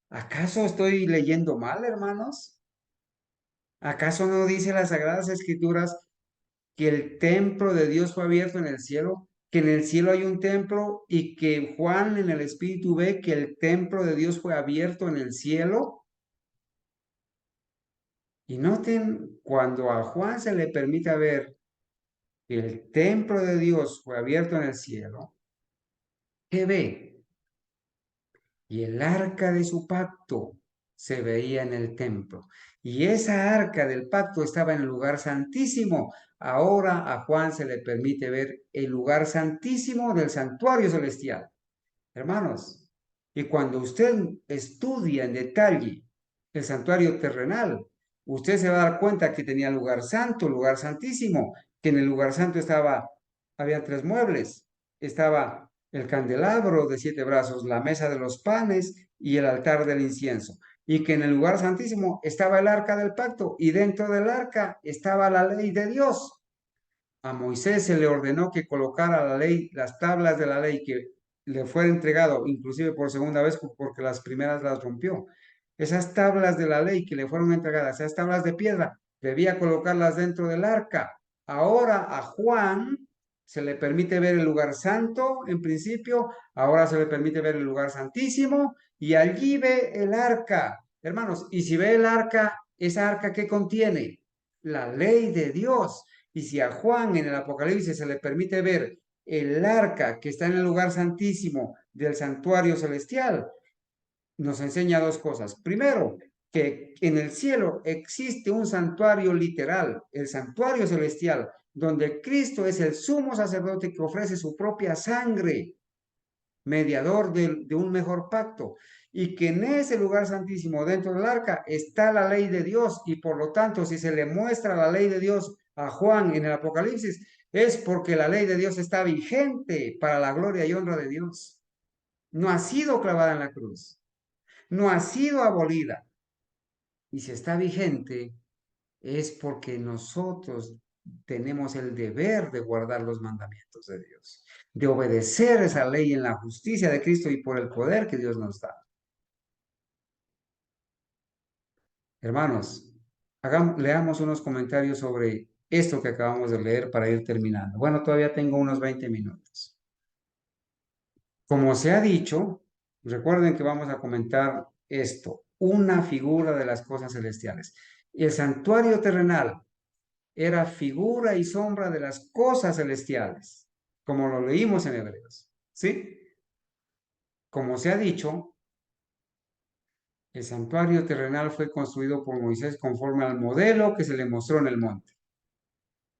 ¿Acaso estoy leyendo mal, hermanos? ¿Acaso no dice las Sagradas Escrituras que el templo de Dios fue abierto en el cielo, que en el cielo hay un templo y que Juan en el Espíritu ve que el templo de Dios fue abierto en el cielo? Y noten, cuando a Juan se le permite ver que el templo de Dios fue abierto en el cielo, ¿qué ve? Y el arca de su pacto se veía en el templo. Y esa arca del pacto estaba en el lugar santísimo. Ahora a Juan se le permite ver el lugar santísimo del santuario celestial. Hermanos, y cuando usted estudia en detalle el santuario terrenal, usted se va a dar cuenta que tenía lugar santo, lugar santísimo, que en el lugar santo había 3 muebles, estaba el candelabro de 7 brazos, la mesa de los panes y el altar del incienso, y que en el lugar santísimo estaba el arca del pacto, y dentro del arca estaba la ley de Dios. A Moisés se le ordenó que colocara la ley, las tablas de la ley que le fuera entregado, inclusive por segunda vez, porque las primeras las rompió. Esas tablas de la ley que le fueron entregadas, esas tablas de piedra, debía colocarlas dentro del arca. Ahora a Juan se le permite ver el lugar santo en principio, ahora se le permite ver el lugar santísimo y allí ve el arca. Hermanos, y si ve el arca, esa arca ¿qué contiene? La ley de Dios. Y si a Juan en el Apocalipsis se le permite ver el arca que está en el lugar santísimo del santuario celestial, nos enseña 2 cosas. Primero, que en el cielo existe un santuario literal, el santuario celestial, donde Cristo es el sumo sacerdote que ofrece su propia sangre, mediador de un mejor pacto, y que en ese lugar santísimo dentro del arca está la ley de Dios, y por lo tanto si se le muestra la ley de Dios a Juan en el Apocalipsis, es porque la ley de Dios está vigente para la gloria y honra de Dios. No ha sido clavada en la cruz, no ha sido abolida, y si está vigente es porque nosotros tenemos el deber de guardar los mandamientos de Dios, de obedecer esa ley en la justicia de Cristo y por el poder que Dios nos da. Hermanos, leamos unos comentarios sobre esto que acabamos de leer para ir terminando. Bueno, todavía tengo unos 20 minutos. Como se ha dicho, recuerden que vamos a comentar esto, una figura de las cosas celestiales. El santuario terrenal era figura y sombra de las cosas celestiales, como lo leímos en Hebreos. ¿Sí? Como se ha dicho, el santuario terrenal fue construido por Moisés conforme al modelo que se le mostró en el monte.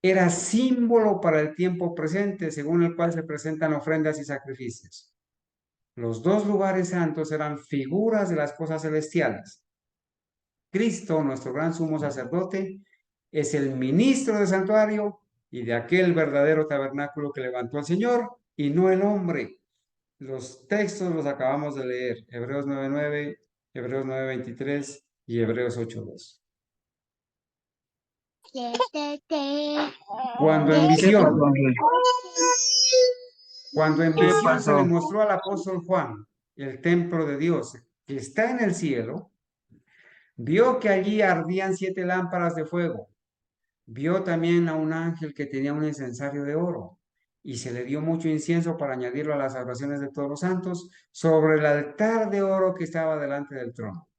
Era símbolo para el tiempo presente, según el cual se presentan ofrendas y sacrificios. Los dos lugares santos eran figuras de las cosas celestiales. Cristo, nuestro gran sumo sacerdote, es el ministro del santuario y de aquel verdadero tabernáculo que levantó el Señor y no el hombre. Los textos los acabamos de leer, Hebreos 9:9, Hebreos 9:23 y Hebreos 8:2. Cuando en ¿Qué visión, pasó, Ángel? cuando en ¿Qué visión se le pasó? mostró al apóstol Juan el templo de Dios que está en el cielo, vio que allí ardían 7 lámparas de fuego. Vio también a un ángel que tenía un incensario de oro y se le dio mucho incienso para añadirlo a las oraciones de todos los santos sobre el altar de oro que estaba delante del trono.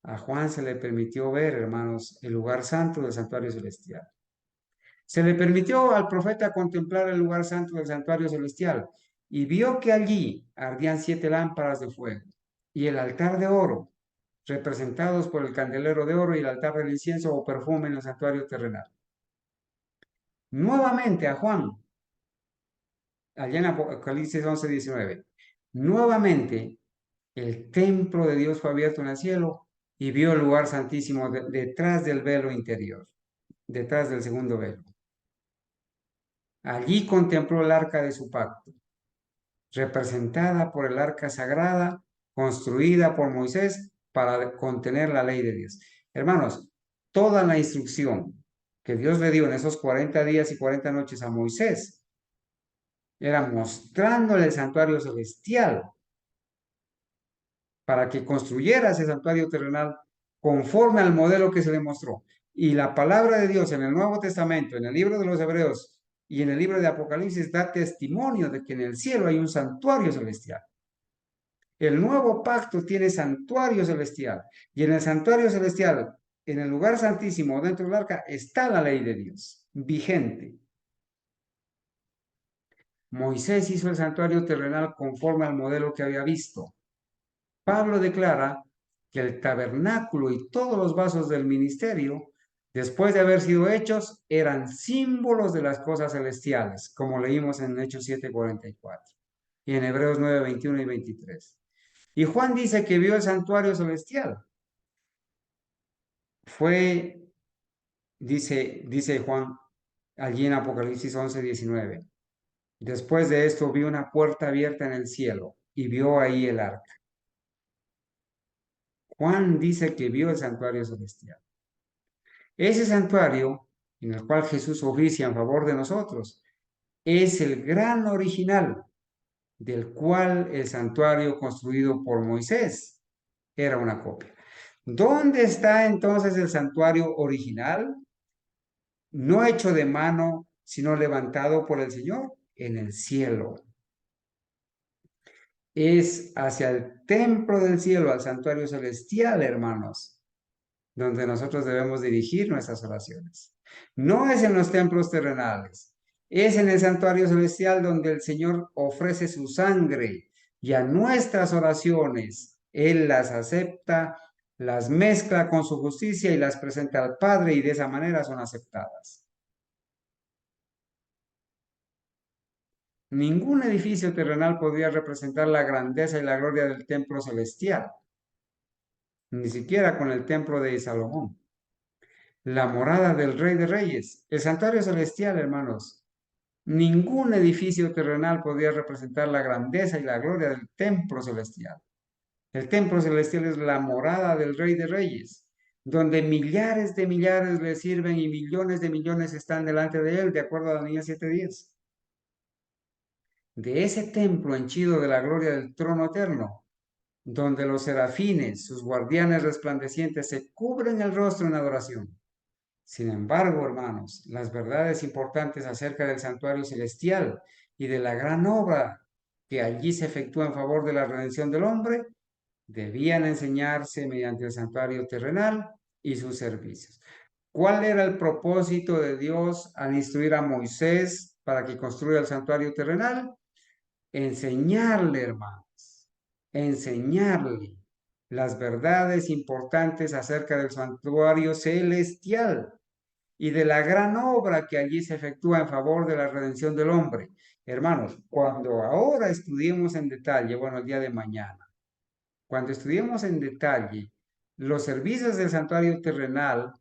A Juan se le permitió ver, hermanos, el lugar santo del santuario celestial. Se le permitió al profeta contemplar el lugar santo del santuario celestial y vio que allí ardían 7 lámparas de fuego y el altar de oro, representados por el candelero de oro y el altar del incienso o perfume en el santuario terrenal. Nuevamente a Juan, allá en Apocalipsis 11:19, nuevamente el templo de Dios fue abierto en el cielo y vio el lugar santísimo detrás del velo interior, detrás del segundo velo. Allí contempló el arca de su pacto, representada por el arca sagrada construida por Moisés para contener la ley de Dios. Hermanos, toda la instrucción que Dios le dio en esos 40 días y 40 noches a Moisés era mostrándole el santuario celestial para que construyera ese santuario terrenal conforme al modelo que se le mostró. Y la palabra de Dios en el Nuevo Testamento, en el libro de los Hebreos y en el libro de Apocalipsis da testimonio de que en el cielo hay un santuario celestial. El nuevo pacto tiene santuario celestial y en el santuario celestial, en el lugar santísimo dentro del arca, está la ley de Dios vigente. Moisés hizo el santuario terrenal conforme al modelo que había visto. Pablo declara que el tabernáculo y todos los vasos del ministerio, después de haber sido hechos, eran símbolos de las cosas celestiales, como leímos en Hechos 7:44 y en Hebreos 9:21 y 23. Y Juan dice que vio el santuario celestial. Dice Juan allí en Apocalipsis 11:19. Después de esto vio una puerta abierta en el cielo y vio ahí el arca. Juan dice que vio el santuario celestial. Ese santuario en el cual Jesús oficia en favor de nosotros es el gran original del cual el santuario construido por Moisés era una copia. ¿Dónde está entonces el santuario original? No hecho de mano, sino levantado por el Señor en el cielo. Es hacia el templo del cielo, al santuario celestial, hermanos, donde nosotros debemos dirigir nuestras oraciones. No es en los templos terrenales, es en el santuario celestial donde el Señor ofrece su sangre y a nuestras oraciones Él las acepta, las mezcla con su justicia y las presenta al Padre y de esa manera son aceptadas. Ningún edificio terrenal podría representar la grandeza y la gloria del templo celestial, ni siquiera con el templo de Salomón. La morada del Rey de Reyes, el santuario celestial, hermanos. Ningún edificio terrenal podría representar la grandeza y la gloria del templo celestial. El templo celestial es la morada del Rey de Reyes. donde millares de millares le sirven y millones de millones están delante de él, de acuerdo a Daniel 7:10. De ese templo henchido de la gloria del trono eterno, donde los serafines, sus guardianes resplandecientes, se cubren el rostro en adoración. Sin embargo, hermanos, las verdades importantes acerca del santuario celestial y de la gran obra que allí se efectúa en favor de la redención del hombre debían enseñarse mediante el santuario terrenal y sus servicios. ¿Cuál era el propósito de Dios al instruir a Moisés para que construya el santuario terrenal? Enseñarle, hermanos, enseñarle las verdades importantes acerca del santuario celestial y de la gran obra que allí se efectúa en favor de la redención del hombre. Hermanos, cuando ahora estudiemos en detalle, bueno, el día de mañana, cuando estudiemos en detalle los servicios del santuario terrenal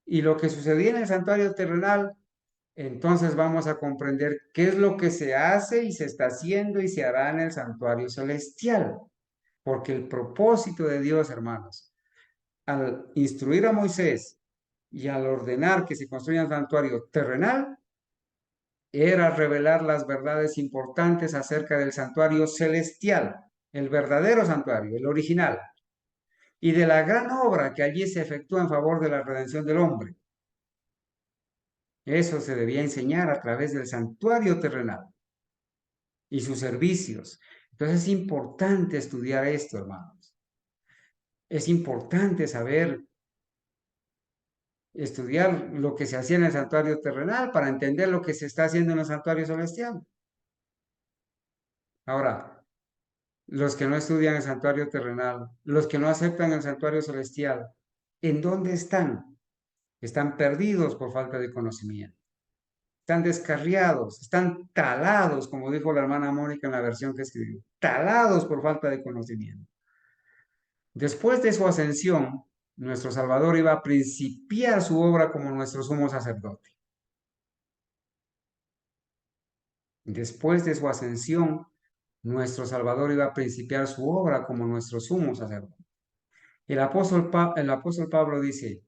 y lo que sucedía en el santuario terrenal, entonces vamos a comprender qué es lo que se hace y se está haciendo y se hará en el santuario celestial. Porque el propósito de Dios, hermanos, al instruir a Moisés y al ordenar que se construya un santuario terrenal, era revelar las verdades importantes acerca del santuario celestial, el verdadero santuario, el original, y de la gran obra que allí se efectúa en favor de la redención del hombre. Eso se debía enseñar a través del santuario terrenal y sus servicios. Entonces es importante estudiar esto, hermanos. Es importante saber estudiar lo que se hacía en el santuario terrenal para entender lo que se está haciendo en el santuario celestial. Ahora, los que no estudian el santuario terrenal, los que no aceptan el santuario celestial, ¿en dónde están? Están perdidos por falta de conocimiento. Están descarriados, están talados, como dijo la hermana Mónica en la versión que escribió, talados por falta de conocimiento. Después de su ascensión, nuestro Salvador iba a principiar su obra como nuestro sumo sacerdote. Después de su ascensión, nuestro Salvador iba a principiar su obra como nuestro sumo sacerdote. El apóstol Pablo dice,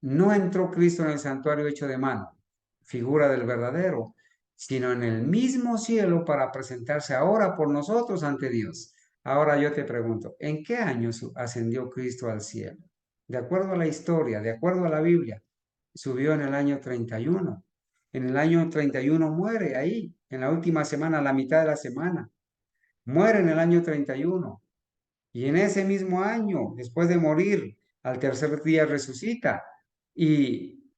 no entró Cristo en el santuario hecho de mano, figura del verdadero, sino en el mismo cielo para presentarse ahora por nosotros ante Dios. Ahora yo te pregunto, ¿en qué año ascendió Cristo al cielo? De acuerdo a la historia, de acuerdo a la Biblia, subió en el año 31. En el año 31 muere ahí, en la última semana, a la mitad de la semana. Muere en el año 31. Y en ese mismo año, después de morir, al tercer día resucita. Y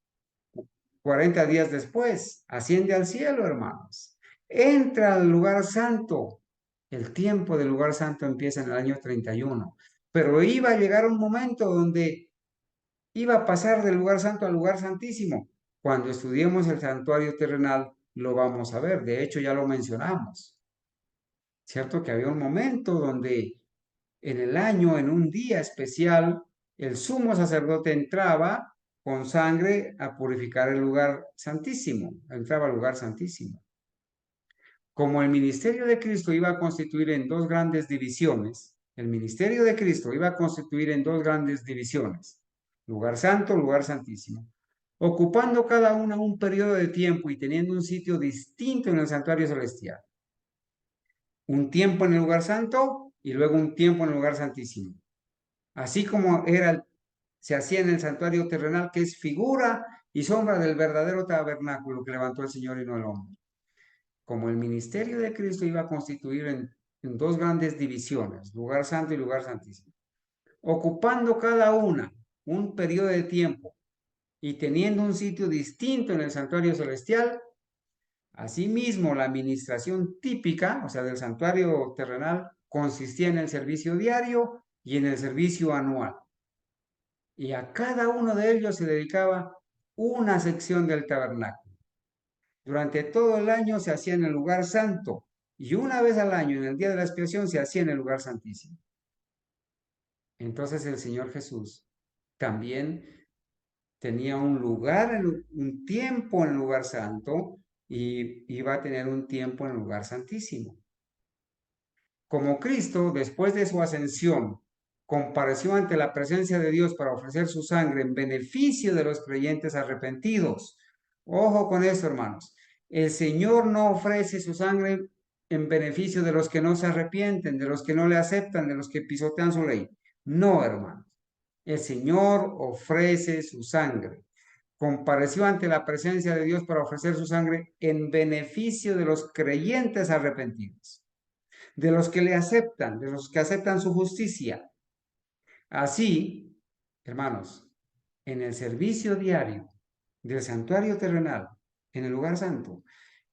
40 días después, asciende al cielo, hermanos. Entra al lugar santo. El tiempo del lugar santo empieza en el año 31. Pero iba a llegar un momento donde iba a pasar del lugar santo al lugar santísimo. Cuando estudiemos el santuario terrenal, lo vamos a ver. De hecho, ya lo mencionamos. ¿Cierto? Que había un momento donde en el año, en un día especial, el sumo sacerdote entraba con sangre a purificar el lugar santísimo, entraba al lugar santísimo. Como el ministerio de Cristo iba a constituir en dos grandes divisiones, el ministerio de Cristo iba a constituir en dos grandes divisiones, lugar santo, lugar santísimo, ocupando cada una un periodo de tiempo y teniendo un sitio distinto en el santuario celestial. Un tiempo en el lugar santo y luego un tiempo en el lugar santísimo. Así como se hacía en el santuario terrenal, que es figura y sombra del verdadero tabernáculo que levantó el Señor y no el hombre. Como el ministerio de Cristo iba a constituir en dos grandes divisiones, lugar santo y lugar santísimo, ocupando cada una un periodo de tiempo y teniendo un sitio distinto en el santuario celestial, asimismo la administración típica, o sea, del santuario terrenal, consistía en el servicio diario y en el servicio anual. Y a cada uno de ellos se dedicaba una sección del tabernáculo. Durante todo el año se hacía en el lugar santo y una vez al año, en el día de la expiación, se hacía en el lugar santísimo. Entonces el Señor Jesús también tenía un lugar, un tiempo en el lugar santo y iba a tener un tiempo en el lugar santísimo. Como Cristo, después de su ascensión, compareció ante la presencia de Dios para ofrecer su sangre en beneficio de los creyentes arrepentidos. Ojo con esto, hermanos. El Señor no ofrece su sangre en beneficio de los que no se arrepienten, de los que no le aceptan, de los que pisotean su ley. No, hermanos. El Señor ofrece su sangre. Compareció ante la presencia de Dios para ofrecer su sangre en beneficio de los creyentes arrepentidos, de los que le aceptan, de los que aceptan su justicia. Así, hermanos, en el servicio diario del santuario terrenal, en el lugar santo,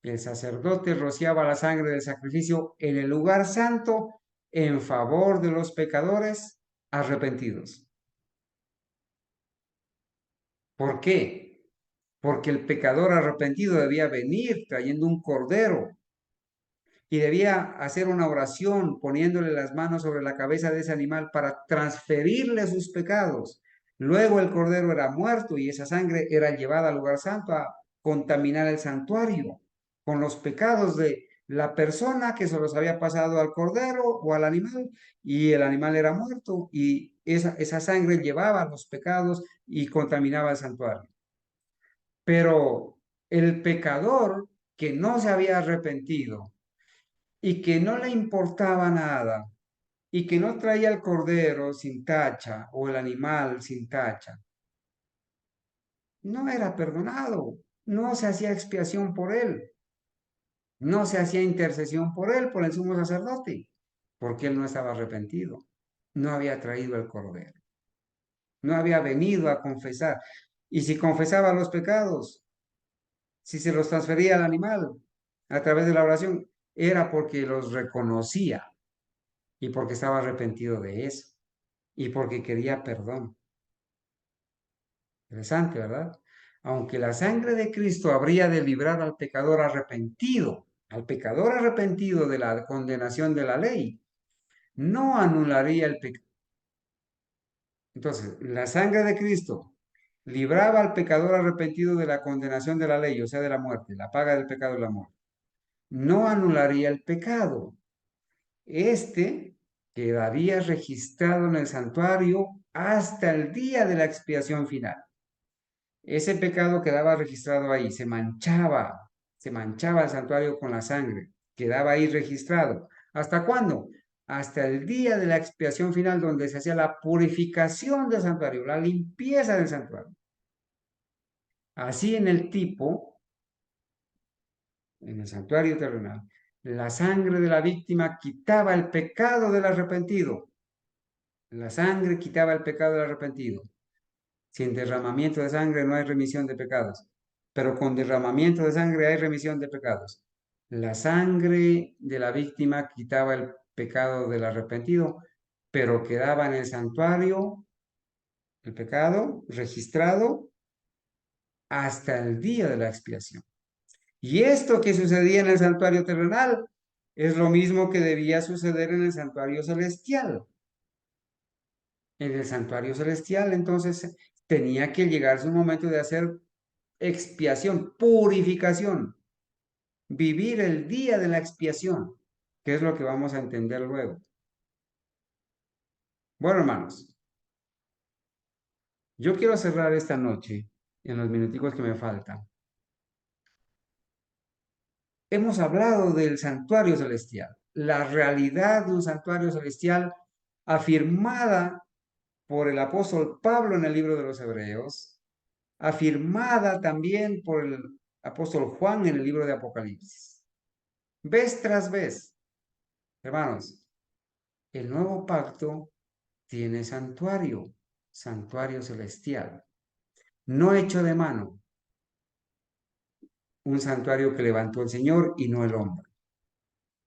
el sacerdote rociaba la sangre del sacrificio en el lugar santo en favor de los pecadores arrepentidos. ¿Por qué? Porque el pecador arrepentido debía venir trayendo un cordero y debía hacer una oración poniéndole las manos sobre la cabeza de ese animal para transferirle sus pecados. Luego el cordero era muerto y esa sangre era llevada al lugar santo a contaminar el santuario con los pecados de la persona que se los había pasado al cordero o al animal, y el animal era muerto y esa sangre llevaba los pecados y contaminaba el santuario. Pero el pecador que no se había arrepentido y que no le importaba nada y que no traía el cordero sin tacha o el animal sin tacha, no era perdonado, no se hacía expiación por él, no se hacía intercesión por él, por el sumo sacerdote, porque él no estaba arrepentido, no había traído el cordero, no había venido a confesar. Y si confesaba los pecados, si se los transfería al animal a través de la oración, era porque los reconocía y porque estaba arrepentido de eso y porque quería perdón. Interesante, ¿verdad? Aunque la sangre de Cristo habría de librar al pecador arrepentido de la condenación de la ley, no anularía el pecado. Entonces, la sangre de Cristo libraba al pecador arrepentido de la condenación de la ley, o sea, de la muerte, la paga del pecado es la muerte. No anularía el pecado. Este quedaría registrado en el santuario hasta el día de la expiación final. Ese pecado quedaba registrado ahí, se manchaba el santuario con la sangre, quedaba ahí registrado. ¿Hasta cuándo? Hasta el día de la expiación final, donde se hacía la purificación del santuario, la limpieza del santuario. Así en el tipo, en el santuario terrenal, la sangre de la víctima quitaba el pecado del arrepentido. La sangre quitaba el pecado del arrepentido. Sin derramamiento de sangre no hay remisión de pecados, pero con derramamiento de sangre hay remisión de pecados. La sangre de la víctima quitaba el pecado del arrepentido, pero quedaba en el santuario el pecado registrado hasta el día de la expiación. Y esto que sucedía en el santuario terrenal es lo mismo que debía suceder en el santuario celestial. En el santuario celestial, entonces, tenía que llegarse un momento de hacer expiación, purificación, vivir el día de la expiación, que es lo que vamos a entender luego. Bueno, hermanos, yo quiero cerrar esta noche, en los minuticos que me faltan. Hemos hablado del santuario celestial, la realidad de un santuario celestial afirmada por el apóstol Pablo en el libro de los Hebreos, afirmada también por el apóstol Juan en el libro de Apocalipsis. Vez tras vez, hermanos, el nuevo pacto tiene santuario, santuario celestial, no hecho de mano, un santuario que levantó el Señor y no el hombre,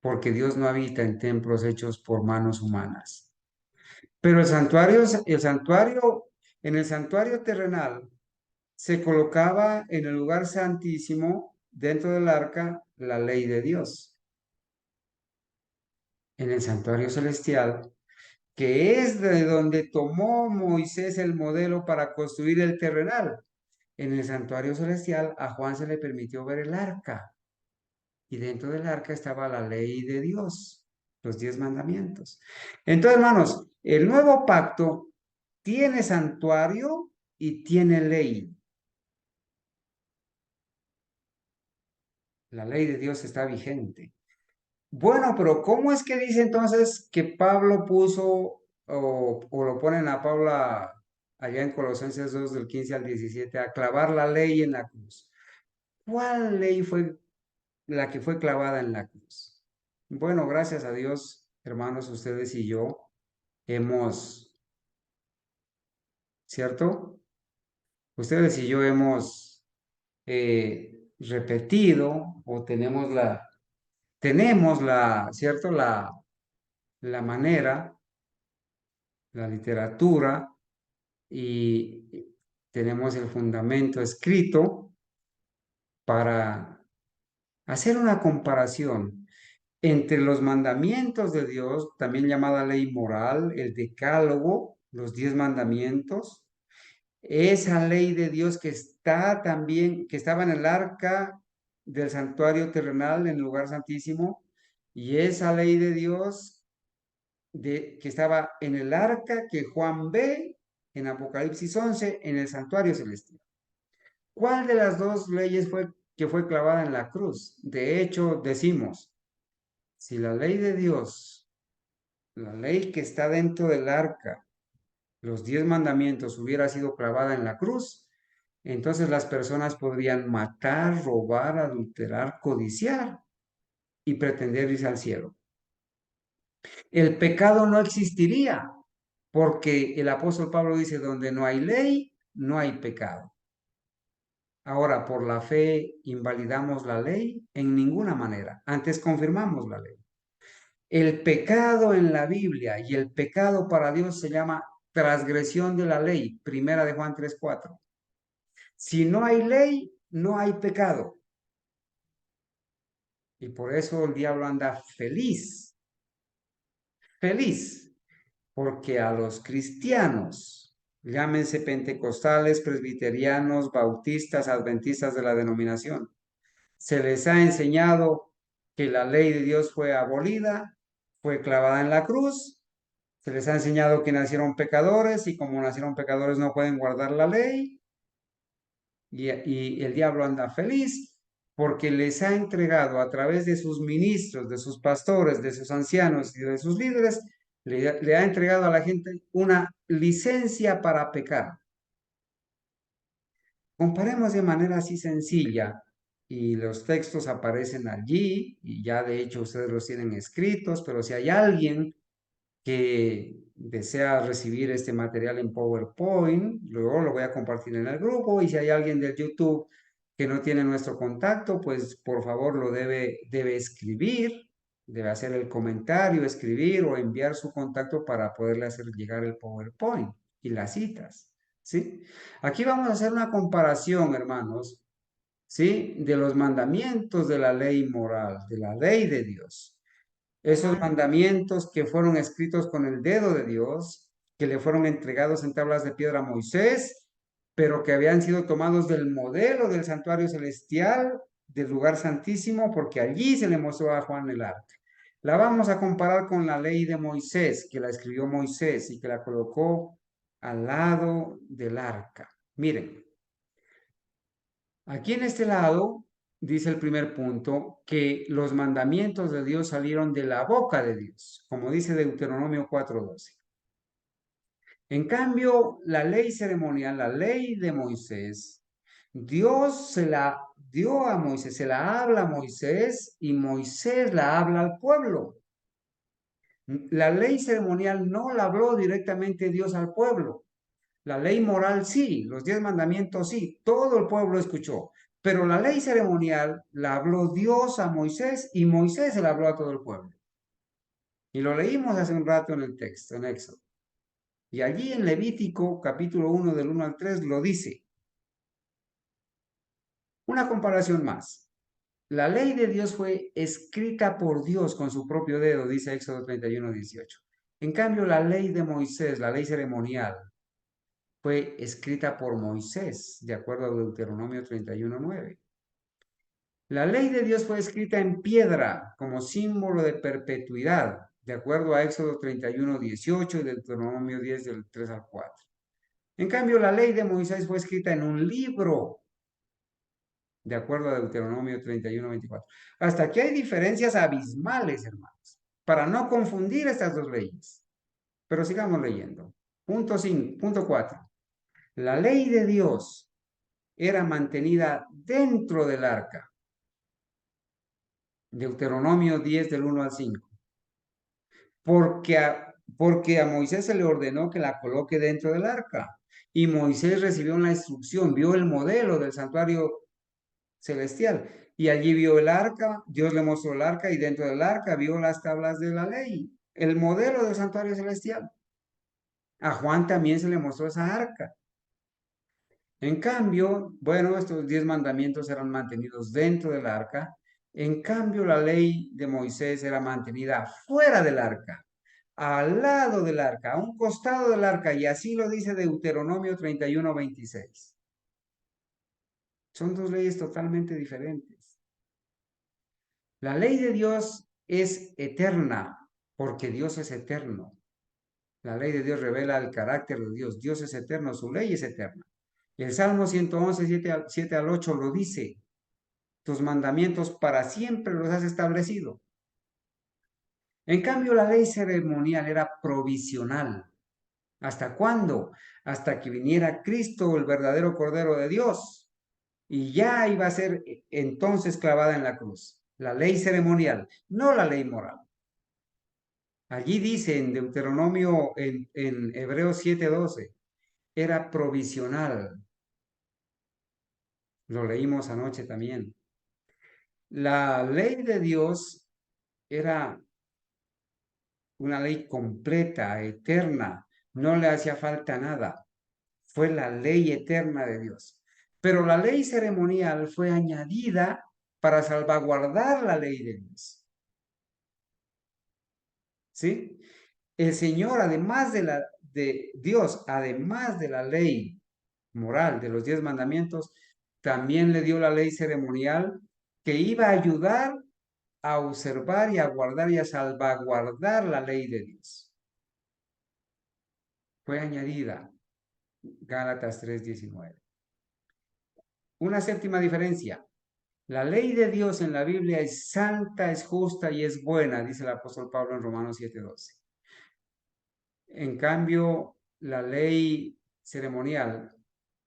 porque Dios no habita en templos hechos por manos humanas. Pero en el santuario terrenal se colocaba en el lugar santísimo, dentro del arca, la ley de Dios. En el santuario celestial, que es de donde tomó Moisés el modelo para construir el terrenal. En el santuario celestial a Juan se le permitió ver el arca y dentro del arca estaba la ley de Dios, los 10 mandamientos. Entonces, hermanos, El nuevo pacto tiene santuario y tiene ley. La ley de Dios está vigente. Bueno, pero ¿cómo es que dice entonces que Pablo puso o lo ponen a Pablo allá en Colosenses 2 del 15 al 17 a clavar la ley en la cruz? ¿Cuál ley fue la que fue clavada en la cruz? Bueno, gracias a Dios, hermanos, ustedes y yo hemos, ¿cierto? Ustedes y yo hemos repetido o ¿cierto? La manera, la literatura y tenemos el fundamento escrito para hacer una comparación entre los mandamientos de Dios, también llamada ley moral, el decálogo, los 10 mandamientos, esa ley de Dios que está también, que estaba en el arca del santuario terrenal, en el lugar santísimo, y esa ley de Dios que estaba en el arca que Juan ve en Apocalipsis 11 en el santuario celestial. ¿Cuál de las dos leyes fue que fue clavada en la cruz? De hecho, decimos, si la ley de Dios, la ley que está dentro del arca, los 10 mandamientos hubiera sido clavada en la cruz, entonces las personas podrían matar, robar, adulterar, codiciar y pretender irse al cielo. El pecado no existiría, porque el apóstol Pablo dice, donde no hay ley, no hay pecado. Ahora, por la fe, ¿invalidamos la ley? En ninguna manera. Antes confirmamos la ley. El pecado en la Biblia y el pecado para Dios se llama transgresión de la ley, primera de Juan 3:4. Si no hay ley, no hay pecado. Y por eso el diablo anda feliz, porque a los cristianos, llámense pentecostales, presbiterianos, bautistas, adventistas de la denominación, se les ha enseñado que la ley de Dios fue abolida, fue clavada en la cruz, se les ha enseñado que nacieron pecadores y como nacieron pecadores no pueden guardar la ley y el diablo anda feliz porque les ha entregado a través de sus ministros, de sus pastores, de sus ancianos y de sus líderes, le ha entregado a la gente una licencia para pecar. Comparemos de manera así sencilla y los textos aparecen allí y ya de hecho ustedes los tienen escritos, pero si hay alguien que desea recibir este material en PowerPoint, luego lo voy a compartir en el grupo y si hay alguien del YouTube que no tiene nuestro contacto, pues por favor lo debe escribir, debe hacer el comentario, escribir o enviar su contacto para poderle hacer llegar el PowerPoint y las citas, ¿sí? Aquí vamos a hacer una comparación, hermanos, ¿sí? De los mandamientos de la ley moral, de la ley de Dios. Esos mandamientos que fueron escritos con el dedo de Dios, que le fueron entregados en tablas de piedra a Moisés, pero que habían sido tomados del modelo del santuario celestial, del lugar santísimo, porque allí se le mostró a Juan el arca. La vamos a comparar con la ley de Moisés, que la escribió Moisés y que la colocó al lado del arca. Miren, aquí en este lado dice el primer punto que los mandamientos de Dios salieron de la boca de Dios, como dice Deuteronomio 4:12. En cambio, la ley ceremonial, la ley de Moisés, Dios se la dio a Moisés, se la habla a Moisés y Moisés la habla al pueblo. La ley ceremonial no la habló directamente Dios al pueblo. La ley moral sí, los 10 mandamientos sí, todo el pueblo escuchó. Pero la ley ceremonial la habló Dios a Moisés y Moisés se la habló a todo el pueblo. Y lo leímos hace un rato en el texto, en Éxodo. Y allí en Levítico, capítulo 1, del 1 al 3, lo dice. Una comparación más. La ley de Dios fue escrita por Dios con su propio dedo, dice Éxodo 31:18. En cambio, la ley de Moisés, la ley ceremonial, fue escrita por Moisés, de acuerdo a Deuteronomio 31:9. La ley de Dios fue escrita en piedra como símbolo de perpetuidad, de acuerdo a Éxodo 31:18 y Deuteronomio 10 del 3 al 4. En cambio, la ley de Moisés fue escrita en un libro, de acuerdo a Deuteronomio 31:24. Hasta aquí hay diferencias abismales, hermanos, para no confundir estas dos leyes. Pero sigamos leyendo. Punto 5, punto 4. La ley de Dios era mantenida dentro del arca. Deuteronomio 10 del 1 al 5. Porque a Moisés se le ordenó que la coloque dentro del arca. Y Moisés recibió una instrucción, vio el modelo del santuario celestial. Y allí vio el arca, Dios le mostró el arca y dentro del arca vio las tablas de la ley, el modelo del santuario celestial. A Juan también se le mostró esa arca. En cambio, bueno, estos 10 mandamientos eran mantenidos dentro del arca. En cambio, la ley de Moisés era mantenida fuera del arca, al lado del arca, a un costado del arca, y así lo dice Deuteronomio 31:26. Son dos leyes totalmente diferentes. La ley de Dios es eterna, porque Dios es eterno. La ley de Dios revela el carácter de Dios. Dios es eterno, su ley es eterna. El Salmo 111, 7 al 8 lo dice. Tus mandamientos para siempre los has establecido. En cambio, la ley ceremonial era provisional. ¿Hasta cuándo? Hasta que viniera Cristo, el verdadero Cordero de Dios. Y ya iba a ser entonces clavada en la cruz. La ley ceremonial, no la ley moral. Allí dice en Deuteronomio, en Hebreos 7:12, era provisional. Lo leímos anoche también. La ley de Dios era una ley completa, eterna, no le hacía falta nada. Fue la ley eterna de Dios. Pero la ley ceremonial fue añadida para salvaguardar la ley de Dios. ¿Sí? El Señor, además de Dios, además de la ley moral de los 10 mandamientos, también le dio la ley ceremonial que iba a ayudar a observar y a guardar y a salvaguardar la ley de Dios. Fue añadida. Gálatas 3:19. Una séptima diferencia. La ley de Dios en la Biblia es santa, es justa y es buena, dice el apóstol Pablo en Romanos 7:12. En cambio, la ley ceremonial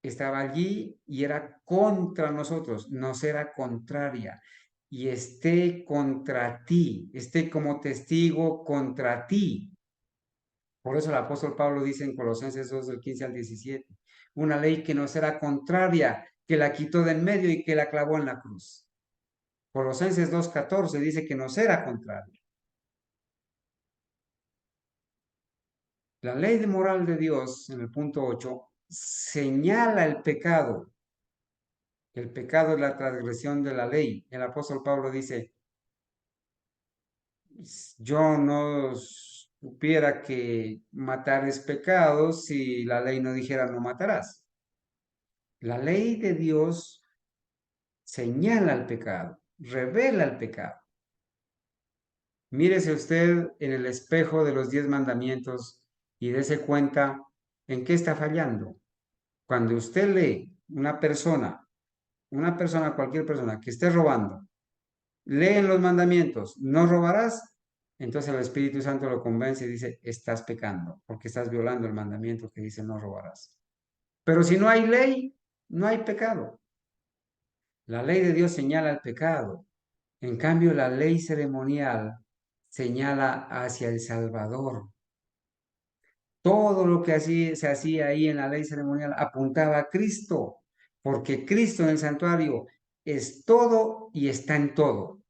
estaba allí y era contra nosotros, nos era contraria. Y esté contra ti, esté como testigo contra ti. Por eso el apóstol Pablo dice en Colosenses 2 del 15 al 17, una ley que nos era contraria, que la quitó de en medio y que la clavó en la cruz. Colosenses 2:14 dice que nos era contraria. La ley de moral de Dios, en el punto 8, señala el pecado. El pecado es la transgresión de la ley. El apóstol Pablo dice, yo no supiera que matar es pecado si la ley no dijera no matarás. La ley de Dios señala el pecado, revela el pecado. Mírese usted en el espejo de los 10 mandamientos y dése cuenta en qué está fallando. Cuando usted lee cualquier persona que esté robando, lee en los mandamientos, no robarás, entonces el Espíritu Santo lo convence y dice, estás pecando, porque estás violando el mandamiento que dice no robarás. Pero si no hay ley, no hay pecado. La ley de Dios señala el pecado. En cambio, la ley ceremonial señala hacia el Salvador. Todo lo que se hacía ahí en la ley ceremonial apuntaba a Cristo, porque Cristo en el santuario es todo y está en todo.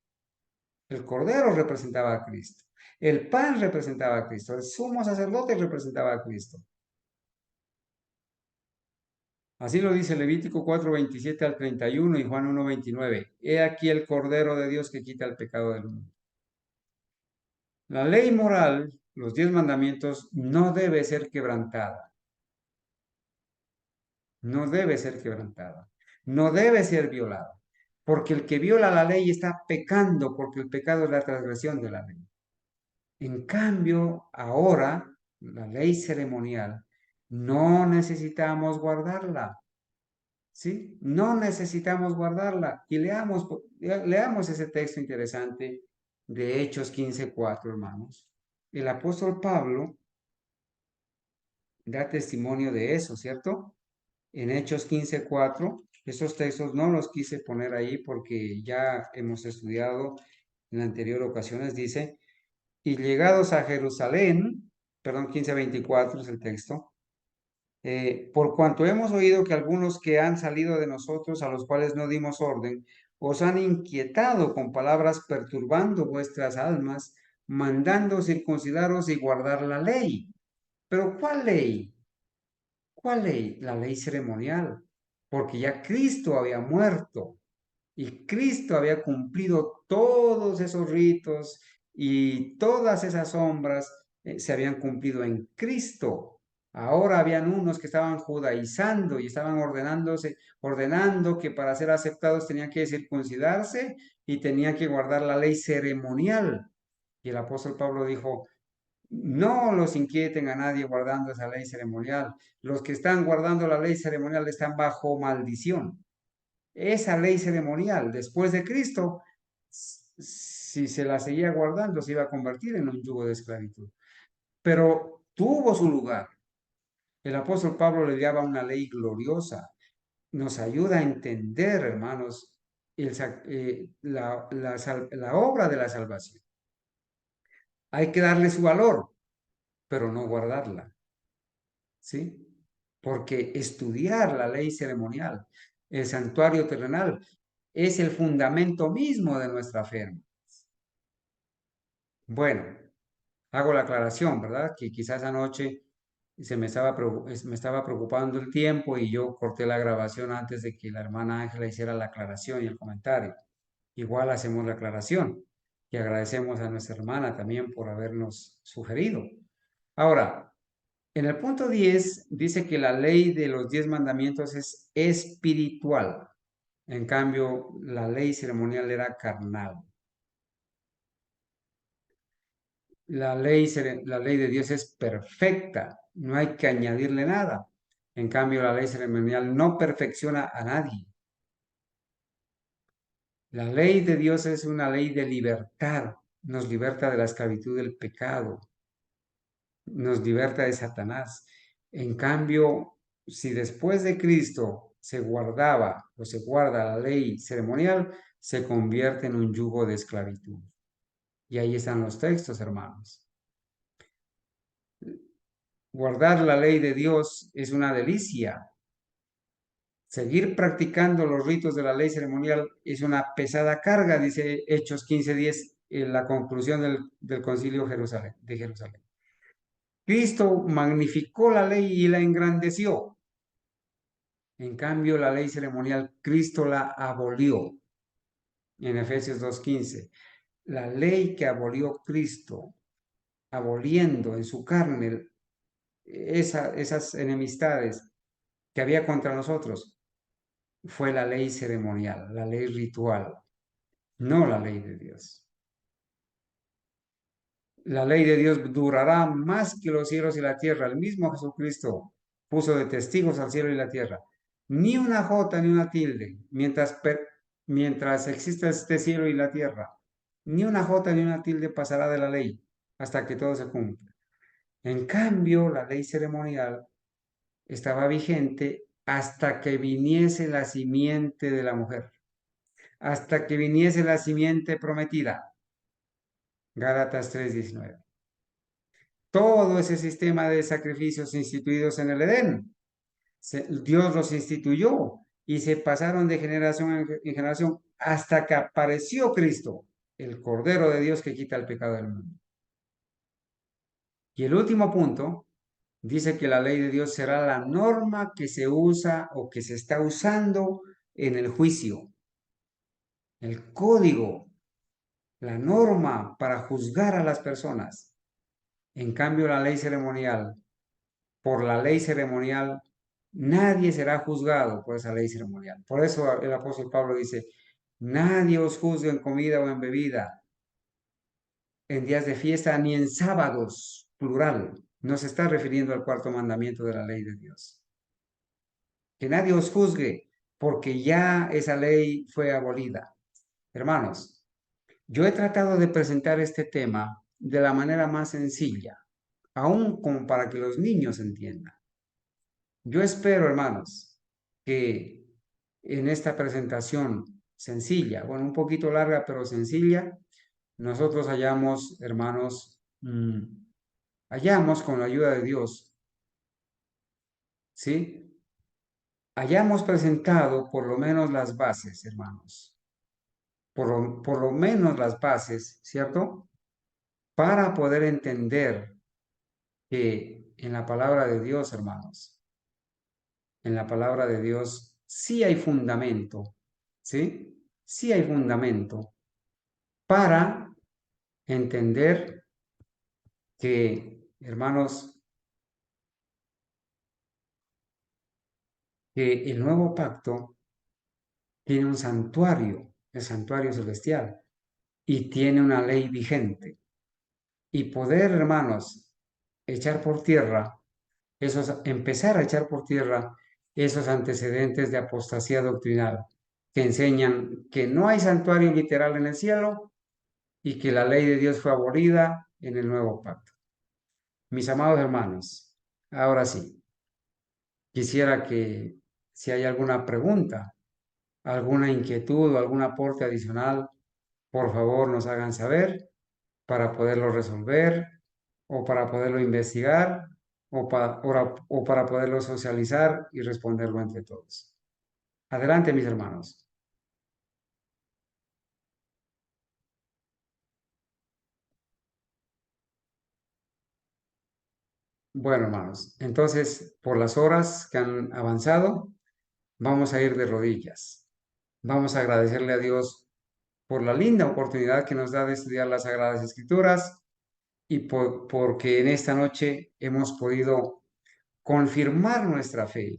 El cordero representaba a Cristo, el pan representaba a Cristo, el sumo sacerdote representaba a Cristo. Así lo dice Levítico 4:27 al 31 y Juan 1:29. He aquí el cordero de Dios que quita el pecado del mundo. La ley moral, los 10 mandamientos, no debe ser quebrantada. No debe ser quebrantada. No debe ser violada. Porque el que viola la ley está pecando, porque el pecado es la transgresión de la ley. En cambio, ahora, la ley ceremonial, no necesitamos guardarla, ¿sí? No necesitamos guardarla. Y leamos ese texto interesante de Hechos 15:4, hermanos. El apóstol Pablo da testimonio de eso, ¿cierto? En Hechos 15:4, esos textos no los quise poner ahí porque ya hemos estudiado en anteriores ocasiones, dice, y llegados a Jerusalén, perdón, 15:24 es el texto, por cuanto hemos oído que algunos que han salido de nosotros, a los cuales no dimos orden, os han inquietado con palabras perturbando vuestras almas, mandando circuncidaros y guardar la ley. ¿Pero cuál ley? ¿Cuál ley? La ley ceremonial, porque ya Cristo había muerto y Cristo había cumplido todos esos ritos y todas esas sombras se habían cumplido en Cristo. Ahora habían unos que estaban judaizando y estaban ordenando que para ser aceptados tenían que circuncidarse y tenían que guardar la ley ceremonial. Y el apóstol Pablo dijo, no los inquieten a nadie guardando esa ley ceremonial. Los que están guardando la ley ceremonial están bajo maldición. Esa ley ceremonial, después de Cristo, si se la seguía guardando, se iba a convertir en un yugo de esclavitud. Pero tuvo su lugar. El apóstol Pablo le daba una ley gloriosa. Nos ayuda a entender, hermanos, la obra de la salvación. Hay que darle su valor, pero no guardarla. ¿Sí? Porque estudiar la ley ceremonial, el santuario terrenal, es el fundamento mismo de nuestra fe. Bueno, hago la aclaración, ¿verdad? Que quizás anoche me estaba preocupando el tiempo y yo corté la grabación antes de que la hermana Ángela hiciera la aclaración y el comentario. Igual hacemos la aclaración y agradecemos a nuestra hermana también por habernos sugerido. Ahora, en el punto 10 dice que la ley de los 10 mandamientos es espiritual. En cambio, la ley ceremonial era carnal. La ley de Dios es perfecta, no hay que añadirle nada. En cambio, la ley ceremonial no perfecciona a nadie. La ley de Dios es una ley de libertad, nos liberta de la esclavitud del pecado, nos liberta de Satanás. En cambio, si después de Cristo se guardaba o se guarda la ley ceremonial, se convierte en un yugo de esclavitud. Y ahí están los textos, hermanos. Guardar la ley de Dios es una delicia. Seguir practicando los ritos de la ley ceremonial es una pesada carga, dice Hechos 15:10 en la conclusión del concilio de Jerusalén. Cristo magnificó la ley y la engrandeció. En cambio, la ley ceremonial, Cristo la abolió en Efesios 2:15. La ley que abolió Cristo, aboliendo en su carne esas enemistades que había contra nosotros, fue la ley ceremonial, la ley ritual, no la ley de Dios. La ley de Dios durará más que los cielos y la tierra. El mismo Jesucristo puso de testigos al cielo y la tierra. Ni una jota ni una tilde, mientras exista este cielo y la tierra. Ni una jota ni una tilde pasará de la ley hasta que todo se cumpla. En cambio, la ley ceremonial estaba vigente hasta que viniese la simiente de la mujer, hasta que viniese la simiente prometida. Gálatas 3:19. Todo ese sistema de sacrificios instituidos en el Edén, Dios los instituyó y se pasaron de generación en generación hasta que apareció Cristo, el Cordero de Dios que quita el pecado del mundo. Y el último punto dice que la ley de Dios será la norma que se usa o que se está usando en el juicio, el código, la norma para juzgar a las personas. En cambio, la ley ceremonial, por la ley ceremonial, nadie será juzgado por esa ley ceremonial. Por eso el apóstol Pablo dice, nadie os juzgue en comida o en bebida, en días de fiesta, ni en sábados, plural. No se está refiriendo al cuarto mandamiento de la ley de Dios. Que nadie os juzgue, porque ya esa ley fue abolida. Hermanos, yo he tratado de presentar este tema de la manera más sencilla, aún como para que los niños entiendan. Yo espero, hermanos, que en esta presentación sencilla, bueno, un poquito larga, pero sencilla, nosotros hayamos, hermanos, hayamos con la ayuda de Dios, ¿sí? Hayamos presentado por lo menos las bases, hermanos, por lo menos las bases, ¿cierto? Para poder entender que en la palabra de Dios, hermanos, en la palabra de Dios sí hay fundamento, ¿sí? Sí hay fundamento para entender que, hermanos, que el nuevo pacto tiene un santuario, el santuario celestial, y tiene una ley vigente. Y poder, hermanos, echar por tierra empezar a echar por tierra esos antecedentes de apostasía doctrinal que enseñan que no hay santuario literal en el cielo y que la ley de Dios fue abolida en el nuevo pacto. Mis amados hermanos, ahora sí, quisiera que si hay alguna pregunta, alguna inquietud o algún aporte adicional, por favor nos hagan saber para poderlo resolver o para poderlo investigar o para poderlo socializar y responderlo entre todos. Adelante, mis hermanos. Bueno, hermanos, entonces, por las horas que han avanzado, vamos a ir de rodillas. Vamos a agradecerle a Dios por la linda oportunidad que nos da de estudiar las Sagradas Escrituras y porque en esta noche hemos podido confirmar nuestra fe,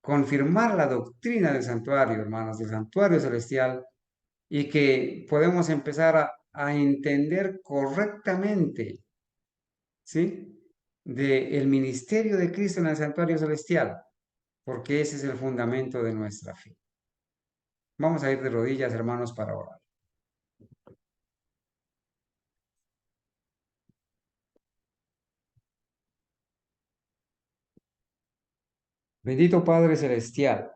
confirmar la doctrina del santuario, hermanos, del santuario celestial, y que podemos empezar a entender correctamente, ¿sí? El ministerio de Cristo en el santuario celestial, porque ese es el fundamento de nuestra fe. Vamos a ir de rodillas, hermanos, para orar. Bendito Padre Celestial,